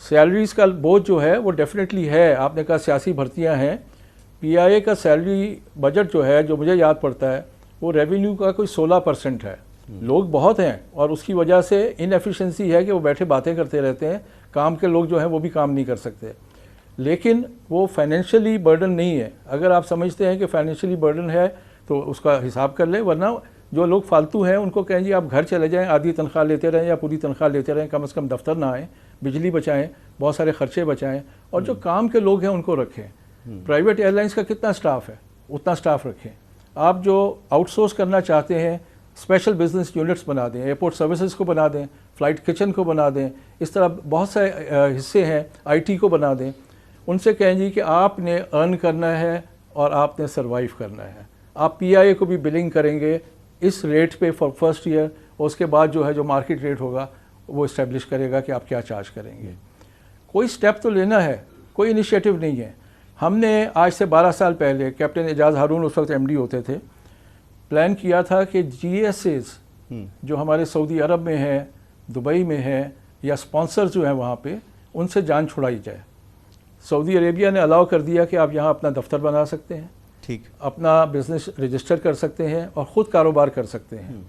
سیلریز کا بوجھ جو ہے وہ ڈیفینیٹلی ہے. آپ نے کہا سیاسی بھرتیاں ہیں, PIA کا سیلری بجٹ جو ہے, جو مجھے یاد پڑتا ہے, وہ ریونیو کا کوئی 16% ہے. لوگ بہت ہیں اور اس کی وجہ سے ان ایفیشنسی ہے کہ وہ بیٹھے باتیں کرتے رہتے ہیں. کام کے لوگ جو ہیں وہ بھی کام نہیں کر سکتے, لیکن وہ فائنینشلی برڈن نہیں ہے. اگر آپ سمجھتے ہیں کہ فائنینشلی برڈن ہے تو اس کا حساب کر لیں, ورنہ جو لوگ فالتو ہیں ان کو کہیں جی آپ گھر چلے جائیں, آدھی تنخواہ لیتے رہیں یا پوری تنخواہ لیتے رہیں, کم از کم دفتر نہ آئیں, بجلی بچائیں, بہت سارے خرچے بچائیں, اور جو کام کے لوگ ہیں ان کو رکھیں. پرائیویٹ ایئر لائنس کا کتنا سٹاف ہے, اتنا سٹاف رکھیں. آپ جو آؤٹ سورس کرنا چاہتے ہیں, اسپیشل بزنس یونٹس بنا دیں, ایئرپورٹ سروسز کو بنا دیں, فلائٹ کچن کو بنا دیں, اس طرح بہت سے حصے ہیں, IT کو بنا دیں. ان سے کہیں جی کہ آپ نے ارن کرنا ہے اور آپ نے سروائیو کرنا ہے. آپ PIA کو بھی بلنگ کریں گے اس ریٹ پہ فار فرسٹ ایئر, اور اس کے بعد جو ہے جو مارکیٹ ریٹ ہوگا وہ اسٹیبلش کرے گا کہ آپ کیا چارج کریں گے. کوئی سٹیپ تو لینا ہے, کوئی انیشیٹو نہیں ہے. ہم نے آج سے 12 سال پہلے, کیپٹن اعجاز ہارون اس وقت MD ہوتے تھے, پلان کیا تھا کہ GSAs جو ہمارے سعودی عرب میں ہیں, دبئی میں ہیں, یا اسپانسرز جو ہیں وہاں پہ, ان سے جان چھڑائی جائے. سعودی عربیہ نے الاؤ کر دیا کہ آپ یہاں اپنا دفتر بنا سکتے ہیں. ٹھیک، اپنا بزنس رجسٹر کر سکتے ہیں اور خود کاروبار کر سکتے ہیں.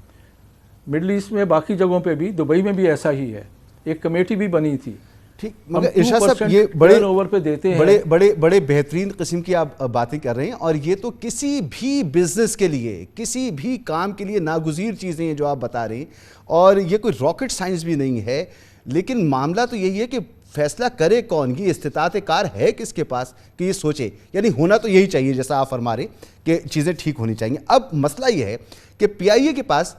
مڈل ایسٹ میں باقی جگہوں پہ بھی، دبئی میں بھی ایسا ہی ہے. ایک کمیٹی بھی بنی تھی. ٹھیک. مگر ارشاد صاحب یہ بڑے اوور پہ دیتے ہیں، بڑے بہترین قسم کی آپ باتیں کر رہے ہیں، اور یہ تو کسی بھی بزنس کے لیے، کسی بھی کام کے لیے ناگزیر چیزیں ہیں جو آپ بتا رہے ہیں، اور یہ کوئی راکٹ سائنس بھی نہیں ہے. لیکن معاملہ تو یہی ہے کہ فیصلہ کرے کون، یہ استطاعت کار ہے کس کے پاس کہ یہ سوچے. یعنی ہونا تو یہی چاہیے جیسا آپ فرما رہے ہیں کہ چیزیں ٹھیک ہونی چاہیے. اب مسئلہ یہ ہے کہ پی آئی اے کے پاس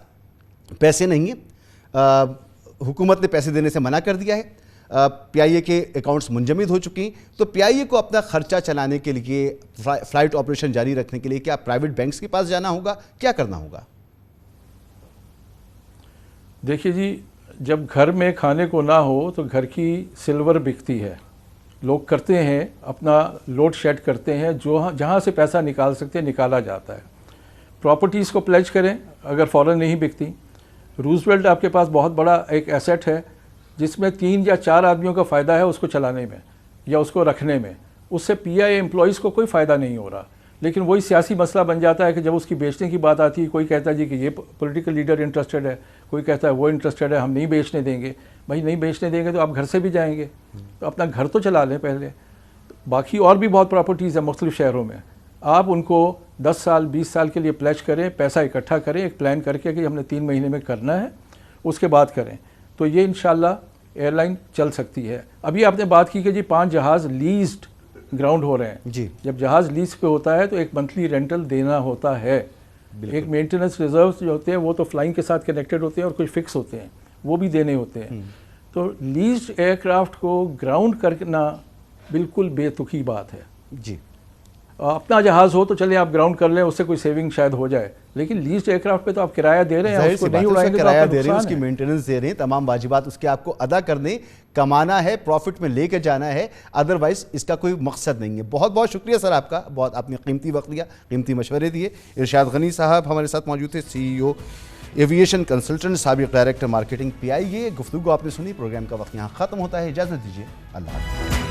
پیسے نہیں ہیں، حکومت نے پیسے دینے سے منع کر دیا ہے، پی آئی اے کے اکاؤنٹس منجمد ہو چکی ہیں. تو پی آئی اے کو اپنا خرچہ چلانے کے لیے، فلائٹ آپریشن جاری رکھنے کے لیے کیا پرائیویٹ بینکس کے پاس جانا ہوگا، کیا کرنا ہوگا؟ دیکھیے جی، جب گھر میں کھانے کو نہ ہو تو گھر کی سلور بکتی ہے. لوگ کرتے ہیں، اپنا لوڈ شیڈ کرتے ہیں، جہاں سے پیسہ نکال سکتے ہیں نکالا جاتا ہے. پراپرٹیز کو پلیج کریں اگر فوراً نہیں بکتی. روزویلٹ آپ کے پاس بہت بڑا ایک ایسیٹ ہے جس میں 3 یا 4 آدمیوں کا فائدہ ہے اس کو چلانے میں یا اس کو رکھنے میں. اس سے پی آئی اے امپلائیز کو کوئی فائدہ نہیں ہو رہا. لیکن وہی سیاسی مسئلہ بن جاتا ہے کہ جب اس کی بیچنے کی بات آتی ہے، کوئی کہتا ہے جی کہ یہ پولیٹیکل لیڈر انٹرسٹڈ ہے، کوئی کہتا ہے وہ انٹرسٹڈ ہے، ہم نہیں بیچنے دیں گے. بھائی نہیں بیچنے دیں گے تو آپ گھر سے بھی جائیں گے، تو اپنا گھر تو چلا لیں پہلے. باقی اور بھی بہت پراپرٹیز ہیں مختلف شہروں میں. آپ ان کو 10 سال 20 سال کے لیے پلیج کریں، پیسہ اکٹھا کریں، ایک پلان کر کے کہ ہم نے 3 مہینے میں کرنا ہے، اس کے بعد کریں. تو یہ انشاءاللہ ایئر لائن چل سکتی ہے. ابھی آپ نے بات کی کہ جی 5 جہاز لیزڈ گراؤنڈ ہو رہے ہیں. جی، جب جہاز لیز پہ ہوتا ہے تو ایک منتھلی رینٹل دینا ہوتا ہے. ایک مینٹیننس ریزروز جو ہوتے ہیں وہ تو فلائنگ کے ساتھ کنیکٹڈ ہوتے ہیں اور کچھ فکس ہوتے ہیں، وہ بھی دینے ہوتے ہیں. تو لیزڈ ایئر کرافٹ کو گراؤنڈ کرنا بالکل بے تکی بات ہے. جی، اپنا جہاز ہو تو چلے آپ گراؤنڈ کر لیں، اس سے کوئی سیونگ شاید ہو جائے. لیکن لیزڈ ایئر کرافٹ پہ تو آپ کرایہ دے رہے ہیں، اس کو نہیں اڑائیں گے تو کرایہ آپ کا دے رہے ہیں، اس نقصان کی ہے. مینٹیننس دے رہے ہیں، تمام واجبات اس کے آپ کو ادا کرنے، کمانا ہے، پروفٹ میں لے کے جانا ہے، ادروائز اس کا کوئی مقصد نہیں ہے. بہت بہت شکریہ سر آپ کا، بہت آپ نے قیمتی وقت دیا، قیمتی مشورے دیے. ارشاد غنی صاحب ہمارے ساتھ موجود تھے، سی ای او ایویشن کنسلٹنٹ، سابق ڈائریکٹر مارکیٹنگ پی آئی اے. گفتگو آپ نے سنی. پروگرام کا وقت یہاں ختم ہوتا ہے. اجازت دیجیے، اللہ حافظ.